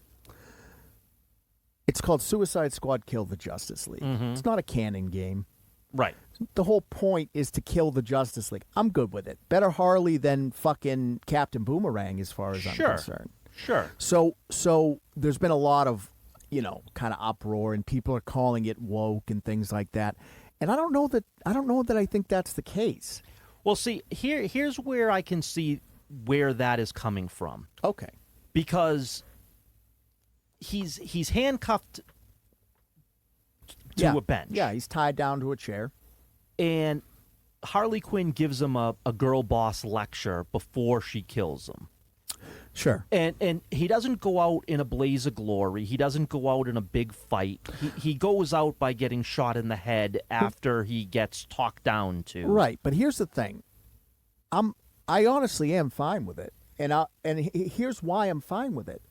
[SPEAKER 1] It's called Suicide Squad Kill the Justice League. It's not a canon game.
[SPEAKER 2] Right.
[SPEAKER 1] The whole point is to kill the Justice League. I'm good with it. Better Harley than fucking Captain Boomerang as far as I'm concerned.
[SPEAKER 2] Sure.
[SPEAKER 1] So there's been a lot of, kind of uproar, and people are calling it woke and things like that. And I don't know that I think that's the case.
[SPEAKER 2] Well, see, here's where I can see where that is coming from.
[SPEAKER 1] Okay.
[SPEAKER 2] Because he's handcuffed to a bench.
[SPEAKER 1] Yeah, he's tied down to a chair.
[SPEAKER 2] And Harley Quinn gives him a girl boss lecture before she kills him.
[SPEAKER 1] Sure.
[SPEAKER 2] And he doesn't go out in a blaze of glory. He doesn't go out in a big fight. He goes out by getting shot in the head after he gets talked down to.
[SPEAKER 1] Right, but here's the thing. I honestly am fine with it. And here's why I'm fine with it.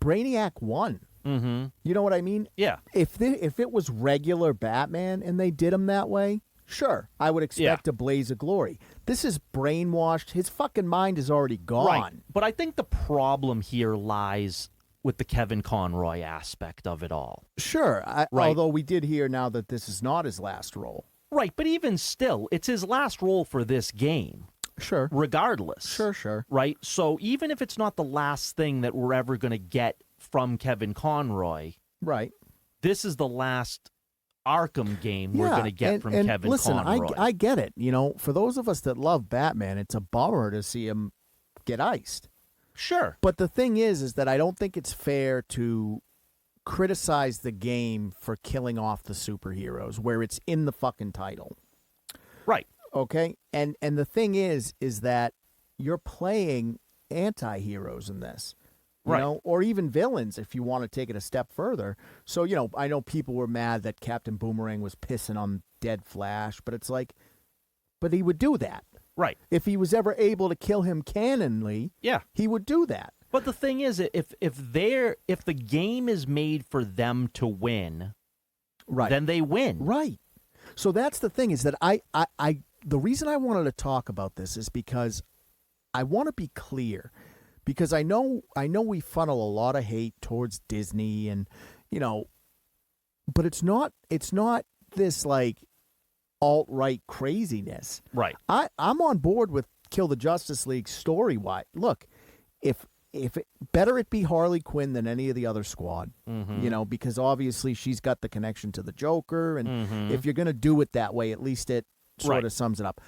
[SPEAKER 1] Brainiac won.
[SPEAKER 2] Mm-hmm.
[SPEAKER 1] You know what I mean?
[SPEAKER 2] Yeah.
[SPEAKER 1] If it was regular Batman and they did him that way, sure, I would expect a blaze of glory. This is brainwashed. His fucking mind is already gone.
[SPEAKER 2] Right. But I think the problem here lies with the Kevin Conroy aspect of it all.
[SPEAKER 1] Sure.
[SPEAKER 2] Right.
[SPEAKER 1] Although we did hear now that this is not his last role.
[SPEAKER 2] Right, but even still, it's his last role for this game.
[SPEAKER 1] Sure.
[SPEAKER 2] Regardless.
[SPEAKER 1] Sure.
[SPEAKER 2] Right? So even if it's not the last thing that we're ever going to get from Kevin Conroy,
[SPEAKER 1] right,
[SPEAKER 2] this is the last Arkham game we're going to get from Kevin
[SPEAKER 1] listen,
[SPEAKER 2] Conroy.
[SPEAKER 1] I get it. For those of us that love Batman, it's a bummer to see him get iced.
[SPEAKER 2] Sure.
[SPEAKER 1] But the thing is that I don't think it's fair to criticize the game for killing off the superheroes where it's in the fucking title.
[SPEAKER 2] Right.
[SPEAKER 1] Okay? And the thing is that you're playing anti-heroes in this. You
[SPEAKER 2] Right.
[SPEAKER 1] know, or even villains if you want to take it a step further. So, I know people were mad that Captain Boomerang was pissing on dead Flash, but it's like, but he would do that.
[SPEAKER 2] Right.
[SPEAKER 1] If he was ever able to kill him canonly,
[SPEAKER 2] Yeah.
[SPEAKER 1] he would do that.
[SPEAKER 2] But the thing is, if the game is made for them to win,
[SPEAKER 1] Right.
[SPEAKER 2] then they win.
[SPEAKER 1] Right. So that's the thing is that I the reason I wanted to talk about this is because I want to be clear. Because I know we funnel a lot of hate towards Disney and, but it's not this like alt-right craziness.
[SPEAKER 2] Right.
[SPEAKER 1] I'm on board with Kill the Justice League story-wise. Look, if better it be Harley Quinn than any of the other squad,
[SPEAKER 2] Mm-hmm.
[SPEAKER 1] because obviously she's got the connection to the Joker, and
[SPEAKER 2] Mm-hmm.
[SPEAKER 1] if you're going to do it that way, at least it sort
[SPEAKER 2] Right.
[SPEAKER 1] of sums it up.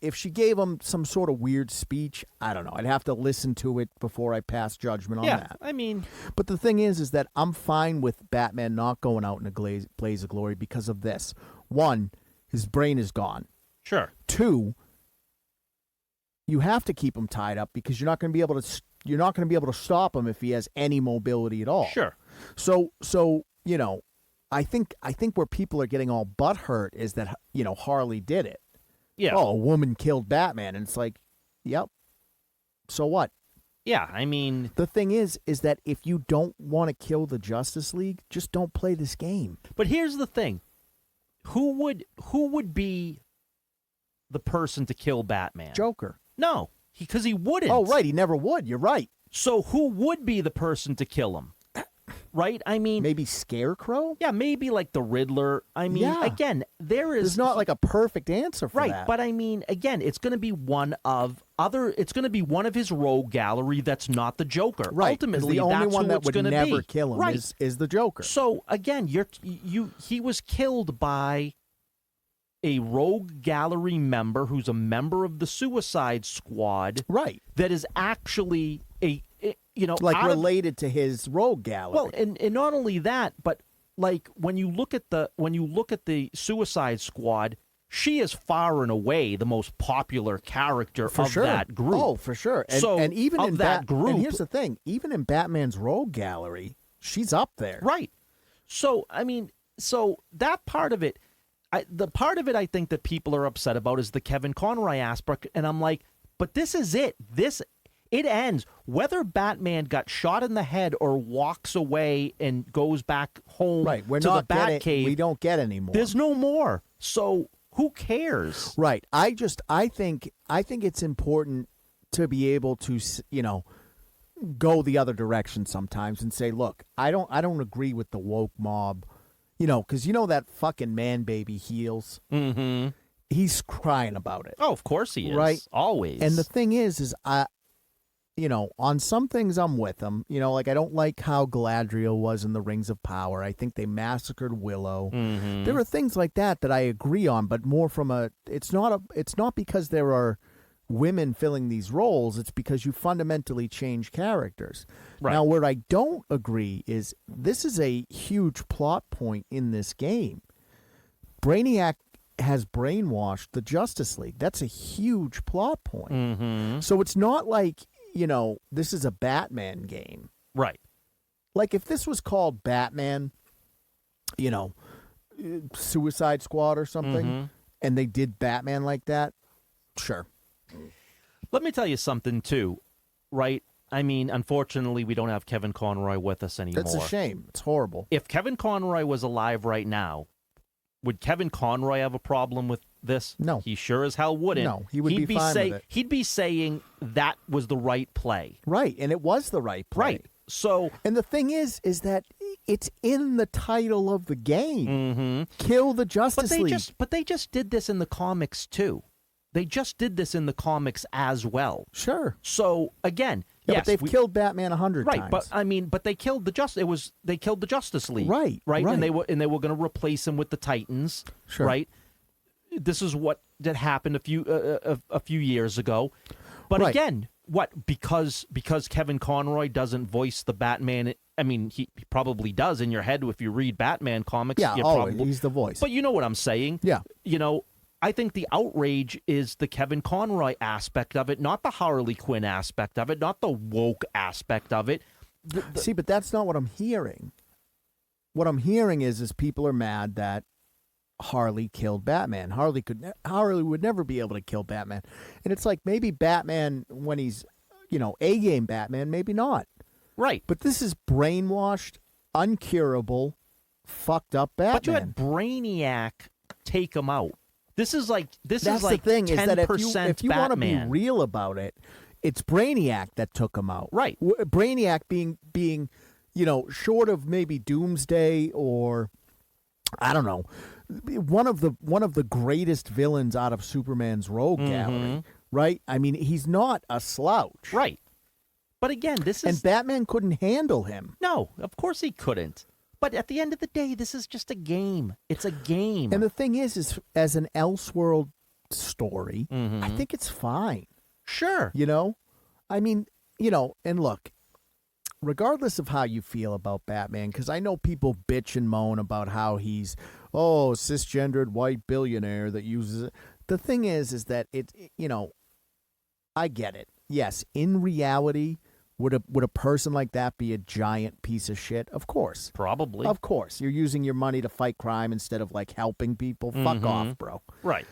[SPEAKER 1] If she gave him some sort of weird speech, I don't know. I'd have to listen to it before I pass judgment on
[SPEAKER 2] Yeah,
[SPEAKER 1] that.
[SPEAKER 2] I mean,
[SPEAKER 1] But the thing is that I'm fine with Batman not going out in a blaze of glory because of this. One, his brain is gone.
[SPEAKER 2] sure.
[SPEAKER 1] Two, you have to keep him tied up because you're not going to be able to stop him if he has any mobility at all.
[SPEAKER 2] Sure.
[SPEAKER 1] So I think where people are getting all butthurt is that Harley did it.
[SPEAKER 2] Yeah.
[SPEAKER 1] Oh, a woman killed Batman, and it's like, yep. So what?
[SPEAKER 2] Yeah, I mean,
[SPEAKER 1] The thing is that if you don't want to kill the Justice League, just don't play this game.
[SPEAKER 2] but here's the thing. Who would be the person to kill Batman?
[SPEAKER 1] Joker.
[SPEAKER 2] No, because he wouldn't.
[SPEAKER 1] Oh, right. He never would. You're right.
[SPEAKER 2] So who would be the person to kill him? Right? I mean,
[SPEAKER 1] Maybe Scarecrow?
[SPEAKER 2] yeah, maybe like the Riddler. I mean,
[SPEAKER 1] Yeah.
[SPEAKER 2] again,
[SPEAKER 1] There's not like a perfect answer for
[SPEAKER 2] right,
[SPEAKER 1] that.
[SPEAKER 2] but I mean, again, it's going to be one of his rogue gallery that's not the Joker.
[SPEAKER 1] Right. 'Cause
[SPEAKER 2] Ultimately,
[SPEAKER 1] the only
[SPEAKER 2] that's
[SPEAKER 1] one
[SPEAKER 2] who
[SPEAKER 1] that
[SPEAKER 2] it's
[SPEAKER 1] would
[SPEAKER 2] gonna
[SPEAKER 1] never
[SPEAKER 2] be.
[SPEAKER 1] kill him
[SPEAKER 2] Right.
[SPEAKER 1] is the Joker.
[SPEAKER 2] So again, he was killed by a rogue gallery member who's a member of the Suicide Squad
[SPEAKER 1] Right.
[SPEAKER 2] that is actually
[SPEAKER 1] Like
[SPEAKER 2] out of-
[SPEAKER 1] related to his rogue gallery.
[SPEAKER 2] well, and not only that, but like when you look at the Suicide Squad, she is far and away the most popular character
[SPEAKER 1] for
[SPEAKER 2] of
[SPEAKER 1] sure.
[SPEAKER 2] that group.
[SPEAKER 1] Oh, for sure. And,
[SPEAKER 2] So,
[SPEAKER 1] and even
[SPEAKER 2] of
[SPEAKER 1] in
[SPEAKER 2] that group-
[SPEAKER 1] and here's the thing, even in Batman's rogue gallery, she's up there.
[SPEAKER 2] Right. So, I mean, that part of it, the part of it I think that people are upset about is the Kevin Conroy aspect. And I'm like, but this is it. It ends. Whether Batman got shot in the head or walks away and goes back home
[SPEAKER 1] Right. We're
[SPEAKER 2] to
[SPEAKER 1] not
[SPEAKER 2] the Batcave,
[SPEAKER 1] we don't get any more.
[SPEAKER 2] there's no more. So who cares?
[SPEAKER 1] Right. I think it's important to be able to, go the other direction sometimes and say, look, I don't agree with the woke mob, because that fucking man baby Heels.
[SPEAKER 2] Mm-hmm.
[SPEAKER 1] He's crying about it.
[SPEAKER 2] Oh, of course he is.
[SPEAKER 1] Right.
[SPEAKER 2] Always.
[SPEAKER 1] And the thing is on some things I'm with him. Like I don't like how Galadriel was in the Rings of Power. I think they massacred Willow.
[SPEAKER 2] Mhm.
[SPEAKER 1] There are things like that I agree on, but more from it's not because there are women filling these roles. It's because you fundamentally change characters.
[SPEAKER 2] Right.
[SPEAKER 1] Now, where I don't agree is this is a huge plot point in this game. Brainiac has brainwashed the Justice League. That's a huge plot point.
[SPEAKER 2] Mhm.
[SPEAKER 1] So it's not like, this is a Batman game.
[SPEAKER 2] Right.
[SPEAKER 1] Like if this was called Batman, Suicide Squad or something,
[SPEAKER 2] Mhm.
[SPEAKER 1] and they did Batman like that, sure.
[SPEAKER 2] Let me tell you something too, right? I mean, unfortunately, we don't have Kevin Conroy with us anymore.
[SPEAKER 1] That's a shame. It's horrible.
[SPEAKER 2] If Kevin Conroy was alive right now, would Kevin Conroy have a problem with this?
[SPEAKER 1] No.
[SPEAKER 2] He sure as hell wouldn't.
[SPEAKER 1] No, he would be fine with it.
[SPEAKER 2] He'd be saying that was the right play.
[SPEAKER 1] Right, and it was the right play.
[SPEAKER 2] Right. So,
[SPEAKER 1] And the thing is that it's in the title of the game.
[SPEAKER 2] mhm.
[SPEAKER 1] Kill the Justice League.
[SPEAKER 2] But they just did this in the comics too. They just did this in the comics as well.
[SPEAKER 1] Sure.
[SPEAKER 2] So again,
[SPEAKER 1] Yeah,
[SPEAKER 2] yes,
[SPEAKER 1] but they've killed Batman 100
[SPEAKER 2] right,
[SPEAKER 1] times.
[SPEAKER 2] but I mean, but they killed they killed the Justice League,
[SPEAKER 1] Right,
[SPEAKER 2] right,
[SPEAKER 1] right.
[SPEAKER 2] and they were going to replace him with the Titans,
[SPEAKER 1] Sure.
[SPEAKER 2] right? This is what that happened a few years ago, but
[SPEAKER 1] Right.
[SPEAKER 2] again, what because Kevin Conroy doesn't voice the Batman? I mean, he probably does in your head if you read Batman comics.
[SPEAKER 1] yeah,
[SPEAKER 2] you
[SPEAKER 1] always.
[SPEAKER 2] probably,
[SPEAKER 1] He's the voice.
[SPEAKER 2] but you know what I'm saying?
[SPEAKER 1] Yeah.
[SPEAKER 2] I think the outrage is the Kevin Conroy aspect of it, not the Harley Quinn aspect of it, not the woke aspect of it.
[SPEAKER 1] See, but that's not what I'm hearing. What I'm hearing is people are mad that Harley killed Batman. Harley would never be able to kill Batman. And it's like maybe Batman when he's, A-game Batman, maybe not.
[SPEAKER 2] Right.
[SPEAKER 1] But this is brainwashed, uncurable, fucked up Batman.
[SPEAKER 2] But you had Brainiac take him out. That's
[SPEAKER 1] That's
[SPEAKER 2] like
[SPEAKER 1] the thing
[SPEAKER 2] 10%
[SPEAKER 1] is that if you want to be
[SPEAKER 2] Batman.
[SPEAKER 1] real about it, it's Brainiac that took him out.
[SPEAKER 2] Right.
[SPEAKER 1] Brainiac being short of maybe Doomsday or I don't know, one of the greatest villains out of Superman's rogue gallery, right? I mean, he's not a slouch.
[SPEAKER 2] Right. But again, this is
[SPEAKER 1] And Batman couldn't handle him.
[SPEAKER 2] no, of course he couldn't. But at the end of the day, this is just a game. It's a game.
[SPEAKER 1] And the thing is as an Elseworld story, I think it's fine.
[SPEAKER 2] Sure.
[SPEAKER 1] You know? I mean, you know, and look, regardless of how you feel about Batman, because I know people bitch and moan about how he's, cisgendered white billionaire that uses it. The thing is that you know, I get it. Yes, in reality, would a person like that be a giant piece of shit? Of course.
[SPEAKER 2] Probably.
[SPEAKER 1] Of course. You're using your money to fight crime instead of, like, helping people. Fuck off, bro.
[SPEAKER 2] Right.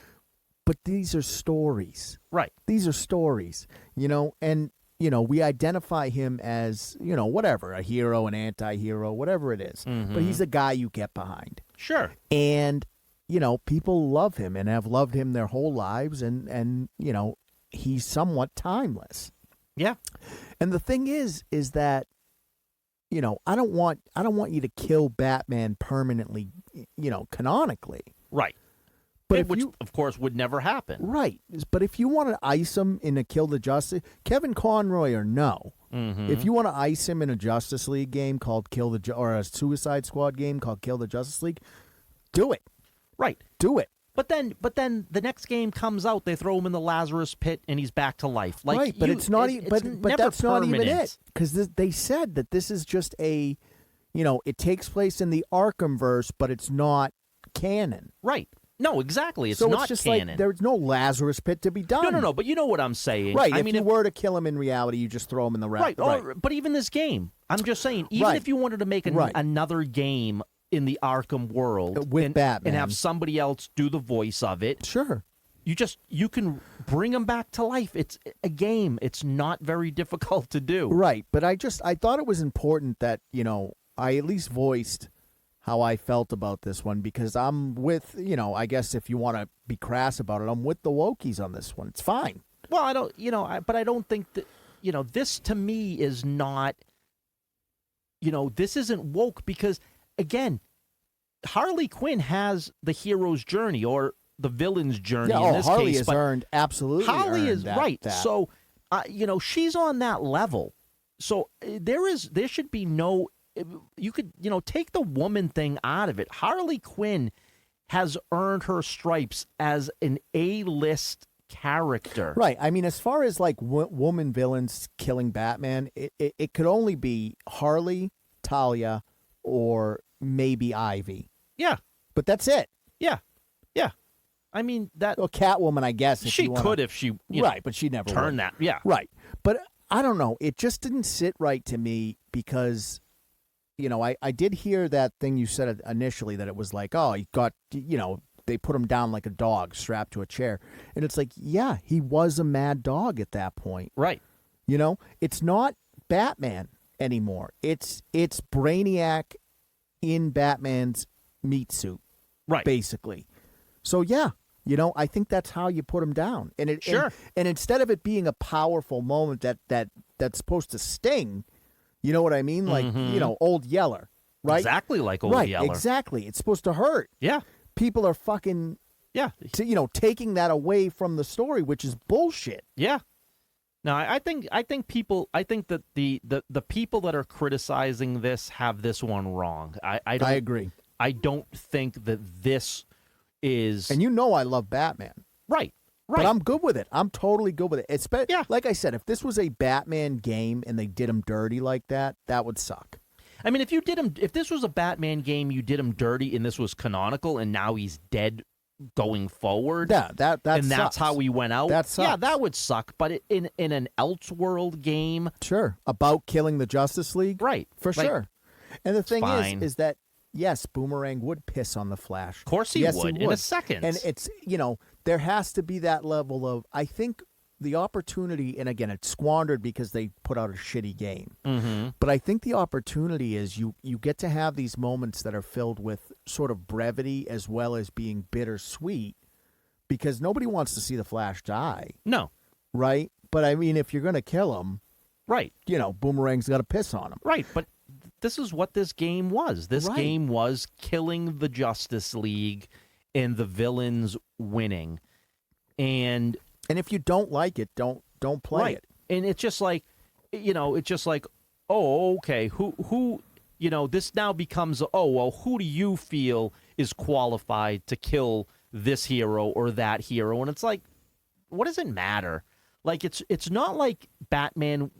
[SPEAKER 1] But these are stories.
[SPEAKER 2] Right.
[SPEAKER 1] These are stories, you know, and, you know, we identify him as, you know, whatever, a hero, an anti-hero, whatever it is. But he's a guy you get behind.
[SPEAKER 2] Sure.
[SPEAKER 1] And, you know, people love him and have loved him their whole lives, and you know, he's somewhat timeless.
[SPEAKER 2] Yeah.
[SPEAKER 1] And the thing is that, you know, I don't want you to kill Batman permanently, you know, canonically.
[SPEAKER 2] Right.
[SPEAKER 1] But
[SPEAKER 2] Which, of course, would never happen.
[SPEAKER 1] Right. But if you want to ice him in a Kill the Justice, Kevin Conroy or no, if you want to ice him in a Justice League game called or a Suicide Squad game called Kill the Justice League, do it.
[SPEAKER 2] Right.
[SPEAKER 1] Do it.
[SPEAKER 2] But then the next game comes out, they throw him in the Lazarus pit, and he's back to life. Like,
[SPEAKER 1] right, but it's not. But that's
[SPEAKER 2] permanent.
[SPEAKER 1] not even it, because they said that this is just a, you know, it takes place in the Arkhamverse, but it's not canon.
[SPEAKER 2] Right. No, exactly. It's
[SPEAKER 1] so
[SPEAKER 2] not
[SPEAKER 1] it's just
[SPEAKER 2] canon.
[SPEAKER 1] like there's no Lazarus pit to be done.
[SPEAKER 2] No. But you know what I'm saying,
[SPEAKER 1] right?
[SPEAKER 2] I
[SPEAKER 1] if
[SPEAKER 2] mean,
[SPEAKER 1] you were to kill him in reality, you just throw him in the
[SPEAKER 2] right. But even this game, I'm just saying, even if you wanted to make another game in the Arkham world
[SPEAKER 1] with Batman
[SPEAKER 2] and have somebody else do the voice of it,
[SPEAKER 1] sure.
[SPEAKER 2] You can bring him back to life. It's a game. It's not very difficult to do.
[SPEAKER 1] Right, but I thought it was important that, you know, I at least voiced how I felt about this one, because I'm with, you know, I guess if you want to be crass about it, I'm with the wokies on this one. It's fine.
[SPEAKER 2] Well, I don't, you know, but I don't think that, you know, this to me is not, you know, this isn't woke, because again, Harley Quinn has the hero's journey or the villain's journey in this
[SPEAKER 1] Harley
[SPEAKER 2] case.
[SPEAKER 1] has earned, absolutely.
[SPEAKER 2] Harley is
[SPEAKER 1] that,
[SPEAKER 2] right.
[SPEAKER 1] That.
[SPEAKER 2] So, you know, she's on that level. So there should be no, you could, you know, take the woman thing out of it. Harley Quinn has earned her stripes as an A-list character.
[SPEAKER 1] Right. I mean, as far as like woman villains killing Batman, it could only be Harley, Talia, or maybe Ivy.
[SPEAKER 2] Yeah.
[SPEAKER 1] But that's it.
[SPEAKER 2] Yeah. Yeah. I mean, that.
[SPEAKER 1] Well, Catwoman, I guess.
[SPEAKER 2] She could if she.
[SPEAKER 1] Right, but she never
[SPEAKER 2] turned
[SPEAKER 1] would.
[SPEAKER 2] that. Yeah.
[SPEAKER 1] Right. But I don't know. It just didn't sit right to me, because, you know, I did hear that thing you said initially, that it was like, oh, he got, you know, they put him down like a dog strapped to a chair. And it's like, yeah, he was a mad dog at that point.
[SPEAKER 2] Right.
[SPEAKER 1] You know, it's not Batman anymore. It's Brainiac in Batman's meat suit.
[SPEAKER 2] Right.
[SPEAKER 1] Basically. So, yeah. You know, I think that's how you put him down. And it
[SPEAKER 2] sure.
[SPEAKER 1] And instead of it being a powerful moment that's supposed to sting, you know what I mean? Like, you know, Old Yeller, right?
[SPEAKER 2] Exactly like Old Yeller.
[SPEAKER 1] Right, exactly. It's supposed to hurt.
[SPEAKER 2] Yeah.
[SPEAKER 1] People are fucking, you know, taking that away from the story, which is bullshit.
[SPEAKER 2] Yeah. No, I think that the people that are criticizing this have this one wrong. I
[SPEAKER 1] agree.
[SPEAKER 2] I don't think that this is.
[SPEAKER 1] And you know I love Batman.
[SPEAKER 2] Right.
[SPEAKER 1] But I'm good with it. I'm totally good with it. Like I said, if this was a Batman game and they did him dirty like that, that would suck.
[SPEAKER 2] I mean, if this was a Batman game, you did him dirty and this was canonical and now he's dead going forward.
[SPEAKER 1] Yeah, that
[SPEAKER 2] and
[SPEAKER 1] sucks.
[SPEAKER 2] That's how we went out.
[SPEAKER 1] That sucks.
[SPEAKER 2] Yeah, that would suck. But in an Elseworld game,
[SPEAKER 1] sure, about killing the Justice League,
[SPEAKER 2] right?
[SPEAKER 1] For sure. And the thing
[SPEAKER 2] fine.
[SPEAKER 1] is that yes, Boomerang would piss on the Flash.
[SPEAKER 2] Of course he would in a second.
[SPEAKER 1] And it's, you know, there has to be that level of, I think, the opportunity, and again, it's squandered because they put out a shitty game.
[SPEAKER 2] Mm-hmm.
[SPEAKER 1] But I think the opportunity is you get to have these moments that are filled with sort of brevity as well as being bittersweet, because nobody wants to see the Flash die.
[SPEAKER 2] No.
[SPEAKER 1] Right? But I mean, if you're going to kill him,
[SPEAKER 2] right?
[SPEAKER 1] You know, Boomerang's got to piss on him.
[SPEAKER 2] Right, but this is what this game was. This game was killing the Justice League and the villains winning. And
[SPEAKER 1] if you don't like it, don't play it.
[SPEAKER 2] And it's just like, it's just like, oh, okay, who, this now becomes, oh, well, who do you feel is qualified to kill this hero or that hero? And it's like, what does it matter? Like, it's not like Batman,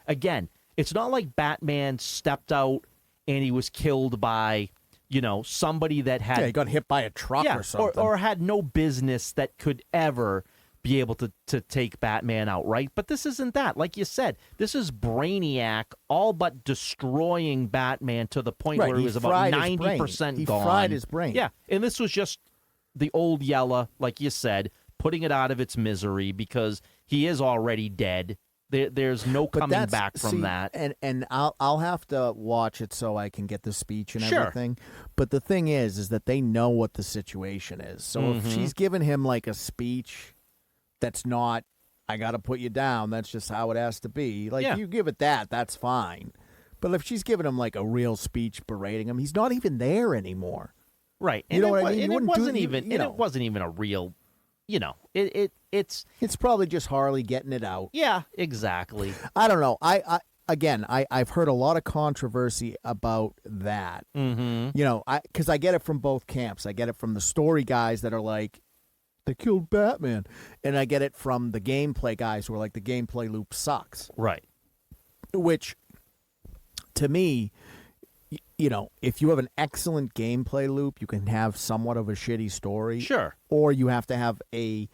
[SPEAKER 2] again, it's not like Batman stepped out and he was killed by, somebody that had...
[SPEAKER 1] he got hit by a truck or something.
[SPEAKER 2] Or had no business that could ever be able to take Batman out, right? But this isn't that. Like you said, this is Brainiac all but destroying Batman to the point where he was about 90% gone.
[SPEAKER 1] He fried his brain.
[SPEAKER 2] Yeah, and this was just the old Yella, like you said, putting it out of its misery because he is already dead. There's no coming back from that.
[SPEAKER 1] And I'll have to watch it so I can get the speech and
[SPEAKER 2] Sure.
[SPEAKER 1] everything. But the thing is that they know what the situation is. So if she's giving him like a speech that's not, I got to put you down, that's just how it has to be. Like, you give it that's fine. But if she's giving him like a real speech berating him, he's not even there anymore.
[SPEAKER 2] Right.
[SPEAKER 1] You know what I mean?
[SPEAKER 2] And it wasn't even a real,
[SPEAKER 1] It's probably just Harley getting it out.
[SPEAKER 2] Yeah, exactly.
[SPEAKER 1] I don't know. I've heard a lot of controversy about that.
[SPEAKER 2] Mm-hmm.
[SPEAKER 1] Because I get it from both camps. I get it from the story guys that are like, they killed Batman. And I get it from the gameplay guys who are like, the gameplay loop sucks.
[SPEAKER 2] Right.
[SPEAKER 1] Which, to me, if you have an excellent gameplay loop, you can have somewhat of a shitty story.
[SPEAKER 2] Sure.
[SPEAKER 1] Or you have to have a,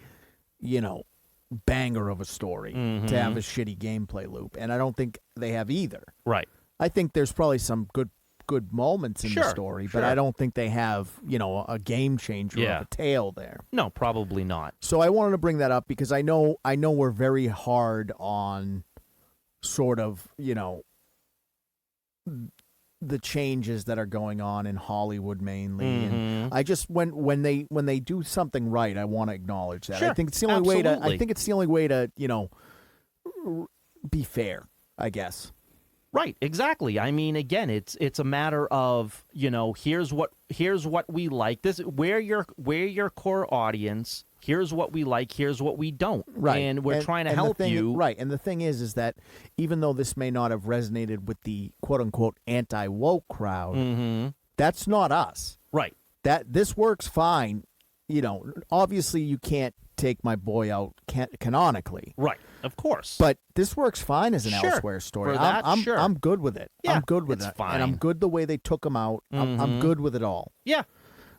[SPEAKER 1] banger of a story to have a shitty gameplay loop. And I don't think they have either.
[SPEAKER 2] Right.
[SPEAKER 1] I think there's probably some good moments in the story, but I don't think they have, a game changer of a tale there.
[SPEAKER 2] No, probably not.
[SPEAKER 1] So I wanted to bring that up because I know we're very hard on sort of, the changes that are going on in Hollywood mainly. And I just when they do something right, I want to acknowledge that.
[SPEAKER 2] Sure.
[SPEAKER 1] I think it's the only way to, be fair, I guess.
[SPEAKER 2] Right, exactly. I mean, again, it's a matter of, here's what we like. This we're your core audience. Here's what we like. Here's what we don't.
[SPEAKER 1] Right,
[SPEAKER 2] and we're trying to help you.
[SPEAKER 1] Right, and the thing is that even though this may not have resonated with the quote unquote anti-woke crowd, that's not us.
[SPEAKER 2] Right.
[SPEAKER 1] That this works fine. Obviously you can't take my boy out canonically.
[SPEAKER 2] Right. Of course.
[SPEAKER 1] But this works fine as an Elsewhere story.
[SPEAKER 2] For that,
[SPEAKER 1] I'm good with it.
[SPEAKER 2] Yeah,
[SPEAKER 1] I'm good with it.
[SPEAKER 2] fine.
[SPEAKER 1] And I'm good the way they took him out. I'm good with it all.
[SPEAKER 2] Yeah.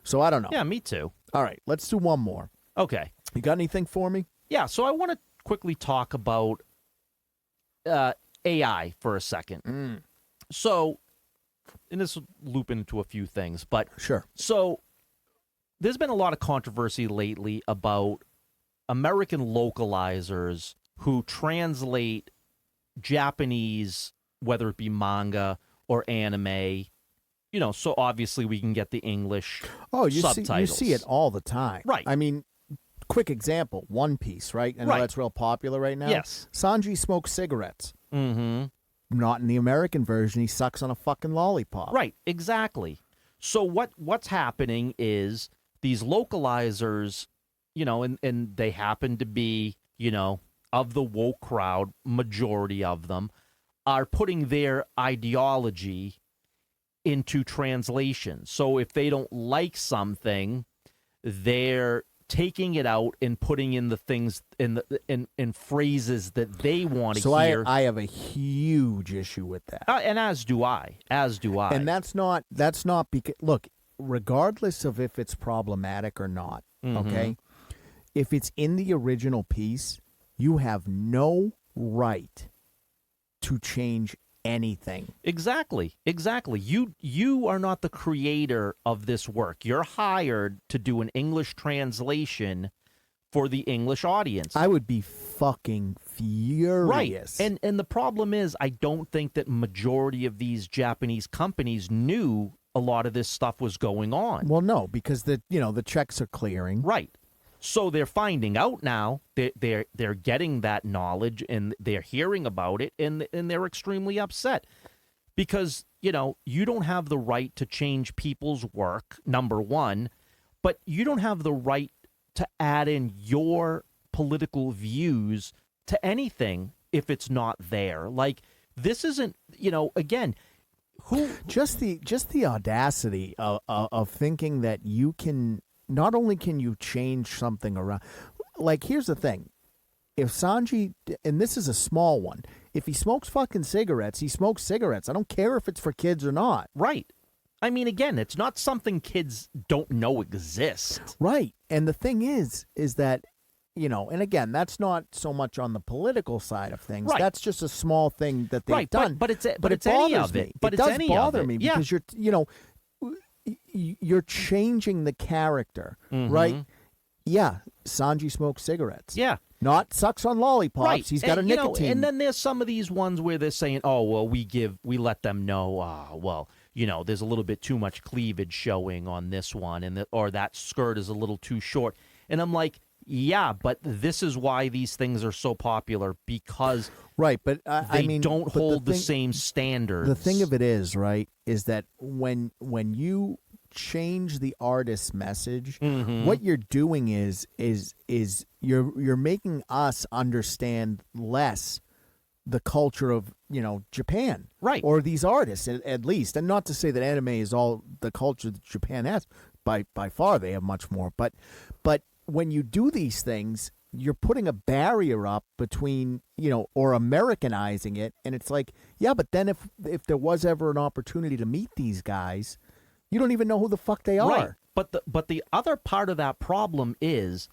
[SPEAKER 1] So I don't know.
[SPEAKER 2] Yeah, me too.
[SPEAKER 1] All right, let's do one more.
[SPEAKER 2] Okay.
[SPEAKER 1] You got anything for me?
[SPEAKER 2] Yeah, so I want to quickly talk about AI for a second. So, and this will loop into a few things, but
[SPEAKER 1] sure.
[SPEAKER 2] So, there's been a lot of controversy lately about American localizers who translate Japanese, whether it be manga or anime. So obviously we can get the English subtitles.
[SPEAKER 1] You see it all the time.
[SPEAKER 2] Right.
[SPEAKER 1] I mean, quick example, One Piece, right? I know that's real popular right now.
[SPEAKER 2] Yes.
[SPEAKER 1] Sanji smokes cigarettes.
[SPEAKER 2] Mm-hmm.
[SPEAKER 1] Not in the American version. He sucks on a fucking lollipop.
[SPEAKER 2] Right, exactly. So what's happening is these localizers, and they happen to be, of the woke crowd, majority of them, are putting their ideology into translation. So if they don't like something, they're taking it out and putting in the things in phrases that they want to hear.
[SPEAKER 1] So I have a huge issue with that.
[SPEAKER 2] And as do I.
[SPEAKER 1] And that's not because, look, regardless of if it's problematic or not, okay? If it's in the original piece, you have no right to change anything.
[SPEAKER 2] Exactly. You are not the creator of this work. You're hired to do an English translation for the English audience.
[SPEAKER 1] I would be fucking furious.
[SPEAKER 2] Right. And the problem is, I don't think that majority of these Japanese companies knew a lot of this stuff was going on.
[SPEAKER 1] Well, no, because the checks are clearing.
[SPEAKER 2] Right. So they're finding out now. They're getting that knowledge and they're hearing about it, and they're extremely upset because you don't have the right to change people's work, number one, but you don't have the right to add in your political views to anything if it's not there. Like, this isn't, again, who
[SPEAKER 1] just the audacity of thinking that you can not only can you change something around. Like, here's the thing. If Sanji, and this is a small one, if he smokes fucking cigarettes, he smokes cigarettes. I don't care if it's for kids or not.
[SPEAKER 2] Right. I mean, again, it's not something kids don't know exists.
[SPEAKER 1] Right. And the thing is that, and again, that's not so much on the political side of things.
[SPEAKER 2] Right.
[SPEAKER 1] That's just a small thing that they've done.
[SPEAKER 2] But it's
[SPEAKER 1] it
[SPEAKER 2] any
[SPEAKER 1] bothers
[SPEAKER 2] of
[SPEAKER 1] me.
[SPEAKER 2] it. But
[SPEAKER 1] it
[SPEAKER 2] it's
[SPEAKER 1] does
[SPEAKER 2] any
[SPEAKER 1] bother
[SPEAKER 2] of it.
[SPEAKER 1] me
[SPEAKER 2] Yeah.
[SPEAKER 1] because you're changing the character,
[SPEAKER 2] Mm-hmm.
[SPEAKER 1] right? Yeah, Sanji smokes cigarettes.
[SPEAKER 2] Yeah.
[SPEAKER 1] Not sucks on lollipops.
[SPEAKER 2] Right.
[SPEAKER 1] He's got
[SPEAKER 2] and,
[SPEAKER 1] a nicotine.
[SPEAKER 2] and then there's some of these ones where they're saying, oh, well, we let them know, there's a little bit too much cleavage showing on this one, or that skirt is a little too short. And I'm like, yeah, but this is why these things are so popular, because
[SPEAKER 1] right, but
[SPEAKER 2] they don't hold the same standards.
[SPEAKER 1] The thing of it is, right, is that when you change the artist's message,
[SPEAKER 2] Mm-hmm.
[SPEAKER 1] what you're doing is you're making us understand less the culture of Japan,
[SPEAKER 2] Right.
[SPEAKER 1] or these artists at least. And not to say that anime is all the culture that Japan has. By far they have much more, but when you do these things, you're putting a barrier up between, or Americanizing it. And it's like, yeah, but then if there was ever an opportunity to meet these guys, you don't even know who the fuck they are.
[SPEAKER 2] Right. But the other part of that problem is,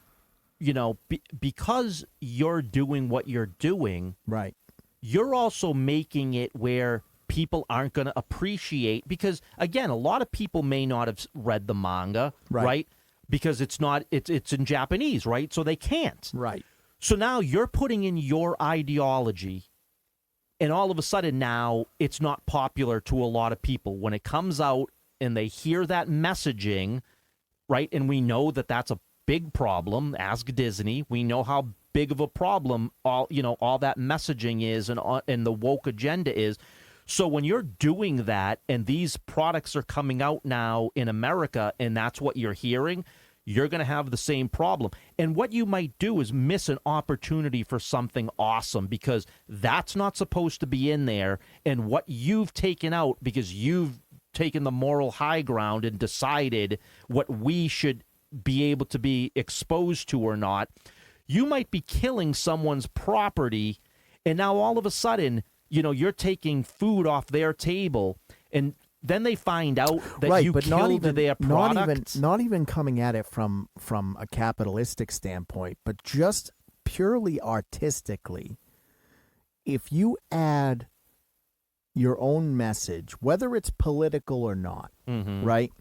[SPEAKER 2] because you're doing what you're doing,
[SPEAKER 1] Right.
[SPEAKER 2] you're also making it where people aren't going to appreciate, because again, a lot of people may not have read the manga, right? Because it's in Japanese, right? So they can't.
[SPEAKER 1] Right.
[SPEAKER 2] So now you're putting in your ideology, and all of a sudden now it's not popular to a lot of people. When it comes out and they hear that messaging, right? And we know that that's a big problem. Ask Disney. We know how big of a problem all that messaging is, and the woke agenda is. So when you're doing that and these products are coming out now in America and that's what you're hearing, you're going to have the same problem. And what you might do is miss an opportunity for something awesome, because that's not supposed to be in there. And what you've taken out, because you've taken the moral high ground and decided what we should be able to be exposed to or not, you might be killing someone's property. And now all of a sudden, you're taking food off their table, and then they find out that you killed their product.
[SPEAKER 1] Not even coming at it from a capitalistic standpoint, but just purely artistically. If you add your own message, whether it's political or not,
[SPEAKER 2] Mm-hmm.
[SPEAKER 1] right?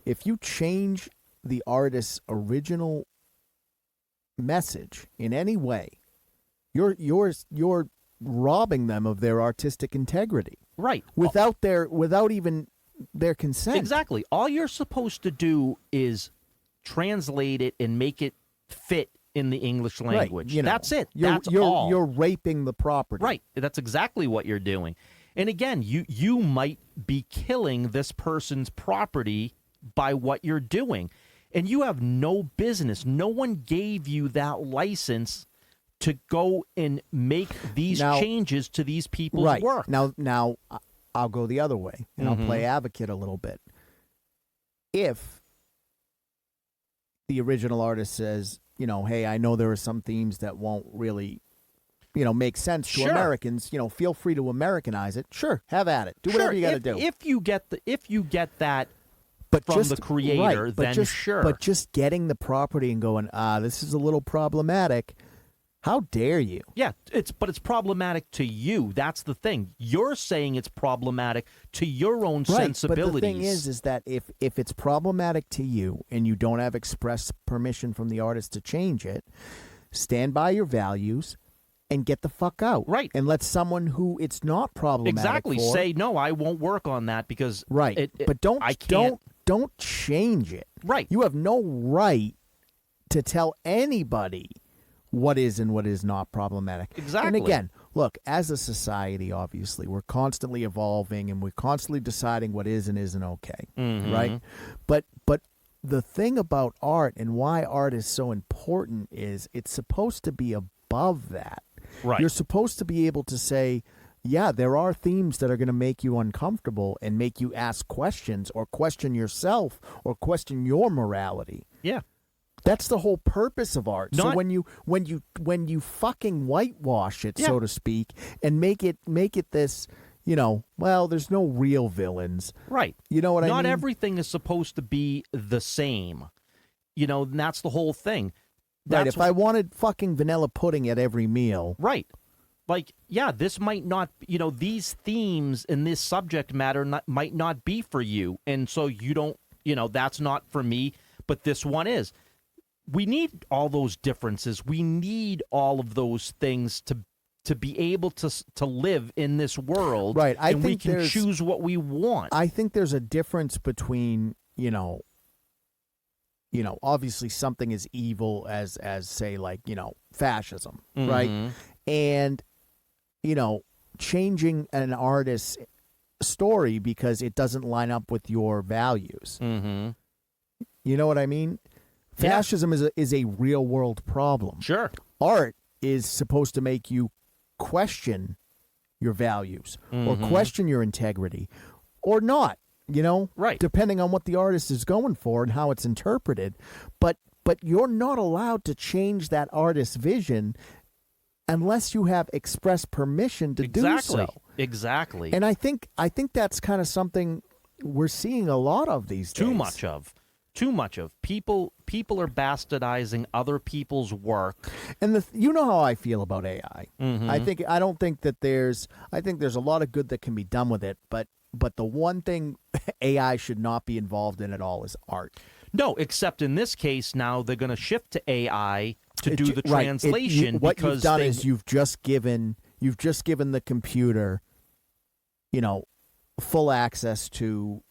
[SPEAKER 1] If you change the artist's original message in any way, you're robbing them of their artistic integrity,
[SPEAKER 2] Right.
[SPEAKER 1] without even their consent.
[SPEAKER 2] Exactly. All you're supposed to do is translate it and make it fit in the English language.
[SPEAKER 1] Right.
[SPEAKER 2] That's it.
[SPEAKER 1] You're you're raping the property.
[SPEAKER 2] Right. That's exactly what you're doing. And again, you might be killing this person's property by what you're doing. And you have no business. No one gave you that license to go and make these changes to these people's work.
[SPEAKER 1] Now, I'll go the other way, and I'll play advocate a little bit. If the original artist says, hey, I know there are some themes that won't really, make sense to Americans, feel free to Americanize it. Sure, have at it. Do whatever you got to do.
[SPEAKER 2] If you get that
[SPEAKER 1] but
[SPEAKER 2] from the creator,
[SPEAKER 1] right,
[SPEAKER 2] then sure.
[SPEAKER 1] But just getting the property and going, this is a little problematic. How dare you?
[SPEAKER 2] Yeah, it's problematic to you. That's the thing. You're saying it's problematic to your own sensibilities.
[SPEAKER 1] But the thing is that if it's problematic to you and you don't have express permission from the artist to change it, stand by your values and get the fuck out.
[SPEAKER 2] Right.
[SPEAKER 1] And let someone who it's not problematic
[SPEAKER 2] exactly
[SPEAKER 1] for,
[SPEAKER 2] say, no, I won't work on that because
[SPEAKER 1] but don't change it.
[SPEAKER 2] Right.
[SPEAKER 1] You have no right to tell anybody what is and what is not problematic.
[SPEAKER 2] Exactly.
[SPEAKER 1] And again, look, as a society, obviously, we're constantly evolving and we're constantly deciding what is and isn't okay, right? But the thing about art and why art is so important is it's supposed to be above that.
[SPEAKER 2] Right.
[SPEAKER 1] You're supposed to be able to say, yeah, there are themes that are going to make you uncomfortable and make you ask questions or question yourself or question your morality.
[SPEAKER 2] Yeah.
[SPEAKER 1] That's the whole purpose of art. So
[SPEAKER 2] Not-
[SPEAKER 1] when you fucking whitewash it,
[SPEAKER 2] Yeah.
[SPEAKER 1] so to speak, and make it this, well, there's no real villains.
[SPEAKER 2] Right.
[SPEAKER 1] You know what I mean?
[SPEAKER 2] Not everything is supposed to be the same. And that's the whole thing.
[SPEAKER 1] Right.
[SPEAKER 2] That's
[SPEAKER 1] If I wanted fucking vanilla pudding at every meal.
[SPEAKER 2] Right. Like, yeah, this might not, these themes and this subject matter might not be for you. And so you don't, that's not for me, but this one is. We need all those differences. We need all of those things to be able to live in this world.
[SPEAKER 1] Right.
[SPEAKER 2] And we can choose what we want.
[SPEAKER 1] I think there's a difference between, obviously something as evil as say like, fascism, right? And, changing an artist's story because it doesn't line up with your values.
[SPEAKER 2] Mm-hmm.
[SPEAKER 1] You know what I mean?
[SPEAKER 2] Yeah.
[SPEAKER 1] Fascism is a real world problem.
[SPEAKER 2] Sure.
[SPEAKER 1] Art is supposed to make you question your values or question your integrity or not,
[SPEAKER 2] Right.
[SPEAKER 1] depending on what the artist is going for and how it's interpreted. But you're not allowed to change that artist's vision unless you have express permission to do so.
[SPEAKER 2] Exactly.
[SPEAKER 1] And I think that's kind of something we're seeing a lot of these days.
[SPEAKER 2] Too much of. People are bastardizing other people's work.
[SPEAKER 1] And you know how I feel about AI.
[SPEAKER 2] Mm-hmm.
[SPEAKER 1] I think there's a lot of good that can be done with it, but the one thing AI should not be involved in at all is art.
[SPEAKER 2] No, except in this case now they're going to shift to AI to do the
[SPEAKER 1] Right.
[SPEAKER 2] translation.
[SPEAKER 1] What
[SPEAKER 2] because
[SPEAKER 1] you've done is you've just given the computer, full access to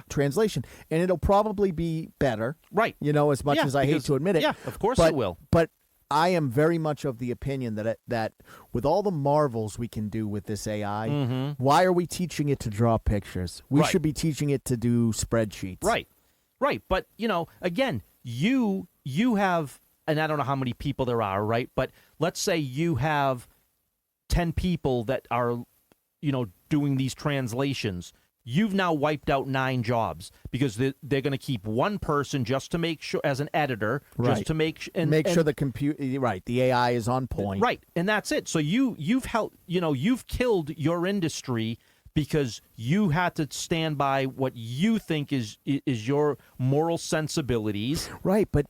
[SPEAKER 1] translation, and it'll probably be better.
[SPEAKER 2] Right.
[SPEAKER 1] As much as I hate to admit it.
[SPEAKER 2] Yeah, of course it will.
[SPEAKER 1] But I am very much of the opinion that with all the marvels we can do with this AI, why are we teaching it to draw pictures? We should be teaching it to do spreadsheets.
[SPEAKER 2] Right. But, again, you have, and I don't know how many people there are, right? But let's say you have 10 people that are, doing these translations. You've now wiped out 9 jobs because they're going to keep one person just to make sure, as an editor, just to make sure
[SPEAKER 1] the AI is on point.
[SPEAKER 2] Right, and that's it. So you've helped, you've killed your industry because you had to stand by what you think is your moral sensibilities.
[SPEAKER 1] Right, but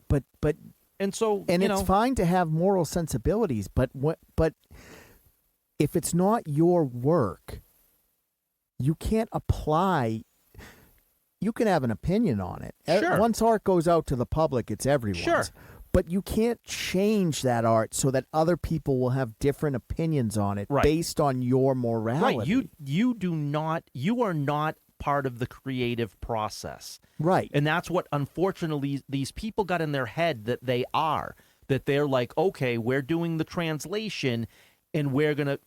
[SPEAKER 2] and so
[SPEAKER 1] it's fine to have moral sensibilities, but if it's not your work, you can't apply. You can have an opinion on it.
[SPEAKER 2] Sure.
[SPEAKER 1] Once art goes out to the public, it's everyone's.
[SPEAKER 2] Sure.
[SPEAKER 1] But you can't change that art so that other people will have different opinions on it based on your morality.
[SPEAKER 2] Right. You are not part of the creative process.
[SPEAKER 1] Right.
[SPEAKER 2] And that's what, unfortunately, these people got in their head that they're like, okay, we're doing the translation and we're gonna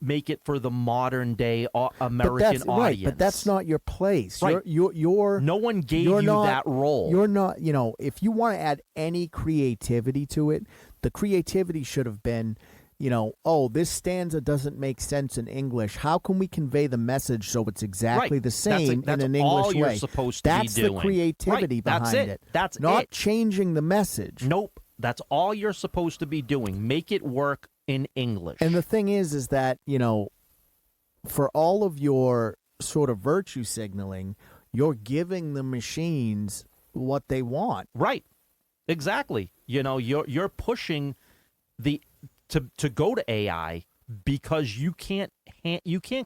[SPEAKER 2] make it for the modern day American audience.
[SPEAKER 1] Right, but that's not your place.
[SPEAKER 2] Right.
[SPEAKER 1] You're
[SPEAKER 2] no one gave you that role.
[SPEAKER 1] You're not. If you want to add any creativity to it, the creativity should have been, this stanza doesn't make sense in English. How can we convey the message so it's exactly the same in an English
[SPEAKER 2] all
[SPEAKER 1] way?
[SPEAKER 2] You're supposed to
[SPEAKER 1] that's
[SPEAKER 2] be doing.
[SPEAKER 1] the creativity behind it.
[SPEAKER 2] That's
[SPEAKER 1] not
[SPEAKER 2] it.
[SPEAKER 1] changing the message.
[SPEAKER 2] Nope. That's all you're supposed to be doing. Make it work in English.
[SPEAKER 1] And the thing is that, for all of your sort of virtue signaling, you're giving the machines what they want.
[SPEAKER 2] Right. Exactly. You're pushing to go to AI because you can't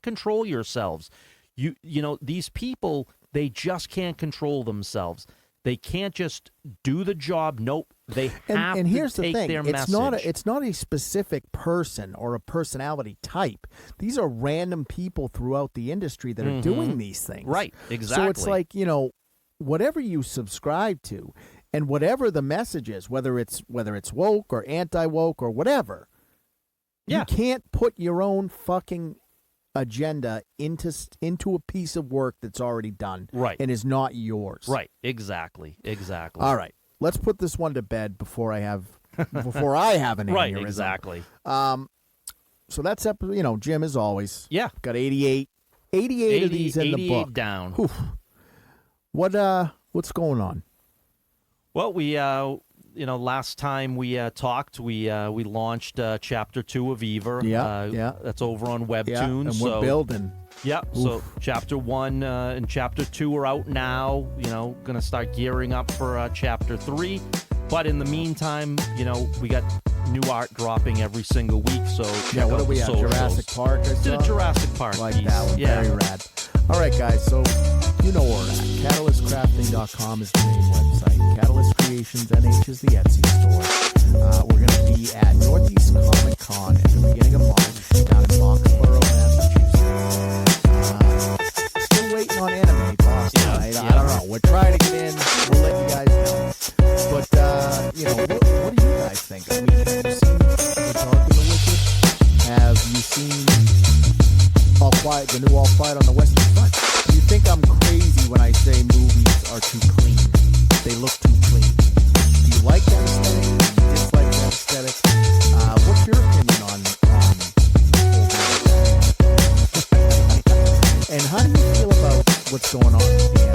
[SPEAKER 2] control yourselves. These people, they just can't control themselves. They can't just do the job. Nope. They have
[SPEAKER 1] and here's
[SPEAKER 2] to take
[SPEAKER 1] the thing.
[SPEAKER 2] their
[SPEAKER 1] It's
[SPEAKER 2] message.
[SPEAKER 1] It's not a specific person or a personality type. These are random people throughout the industry that are doing these things.
[SPEAKER 2] Right. Exactly.
[SPEAKER 1] So it's like, whatever you subscribe to and whatever the message is, whether it's woke or anti-woke or whatever, you can't put your own fucking agenda into a piece of work that's already done and is not yours.
[SPEAKER 2] Right. Exactly.
[SPEAKER 1] All right. Let's put this one to bed before I have an aneurysm.
[SPEAKER 2] Right. Exactly.
[SPEAKER 1] So that's up. Jim, as always.
[SPEAKER 2] Yeah.
[SPEAKER 1] Got 88 of these in the book.
[SPEAKER 2] Down.
[SPEAKER 1] Whew. What's going on?
[SPEAKER 2] Well, we last time we talked, we launched Chapter 2 of Eva.
[SPEAKER 1] Yeah.
[SPEAKER 2] That's over on Webtoons.
[SPEAKER 1] Yeah, and we're building.
[SPEAKER 2] Yep. So Chapter 1 and Chapter 2 are out now. Going to start gearing up for Chapter 3. But in the meantime, we got new art dropping every sinle week. So check
[SPEAKER 1] what
[SPEAKER 2] out
[SPEAKER 1] do we
[SPEAKER 2] the
[SPEAKER 1] have?
[SPEAKER 2] socials.
[SPEAKER 1] Jurassic Park.
[SPEAKER 2] Did a Jurassic Park
[SPEAKER 1] like
[SPEAKER 2] piece.
[SPEAKER 1] that one.
[SPEAKER 2] Yeah.
[SPEAKER 1] Very rad. All right, guys. So you know where we're at. CatalystCrafting.com is the main website. Catalyst Creations NH is the Etsy store. We're going to be at Northeast Comic Con at the beginning of March down in Foxborough, Massachusetts. Still waiting on Anime Boston. Right? I don't know. We're trying to get in. We'll let you guys know. But what do you guys think? I mean, have you seen The Dark and the Wicked? Have you seen the new All Quiet on the Western Front? Do you think I'm crazy when I say movies are too clean? They look too clean. Do you like that aesthetic? Do you dislike that aesthetic? What's your opinion on and how do you feel about what's going on with the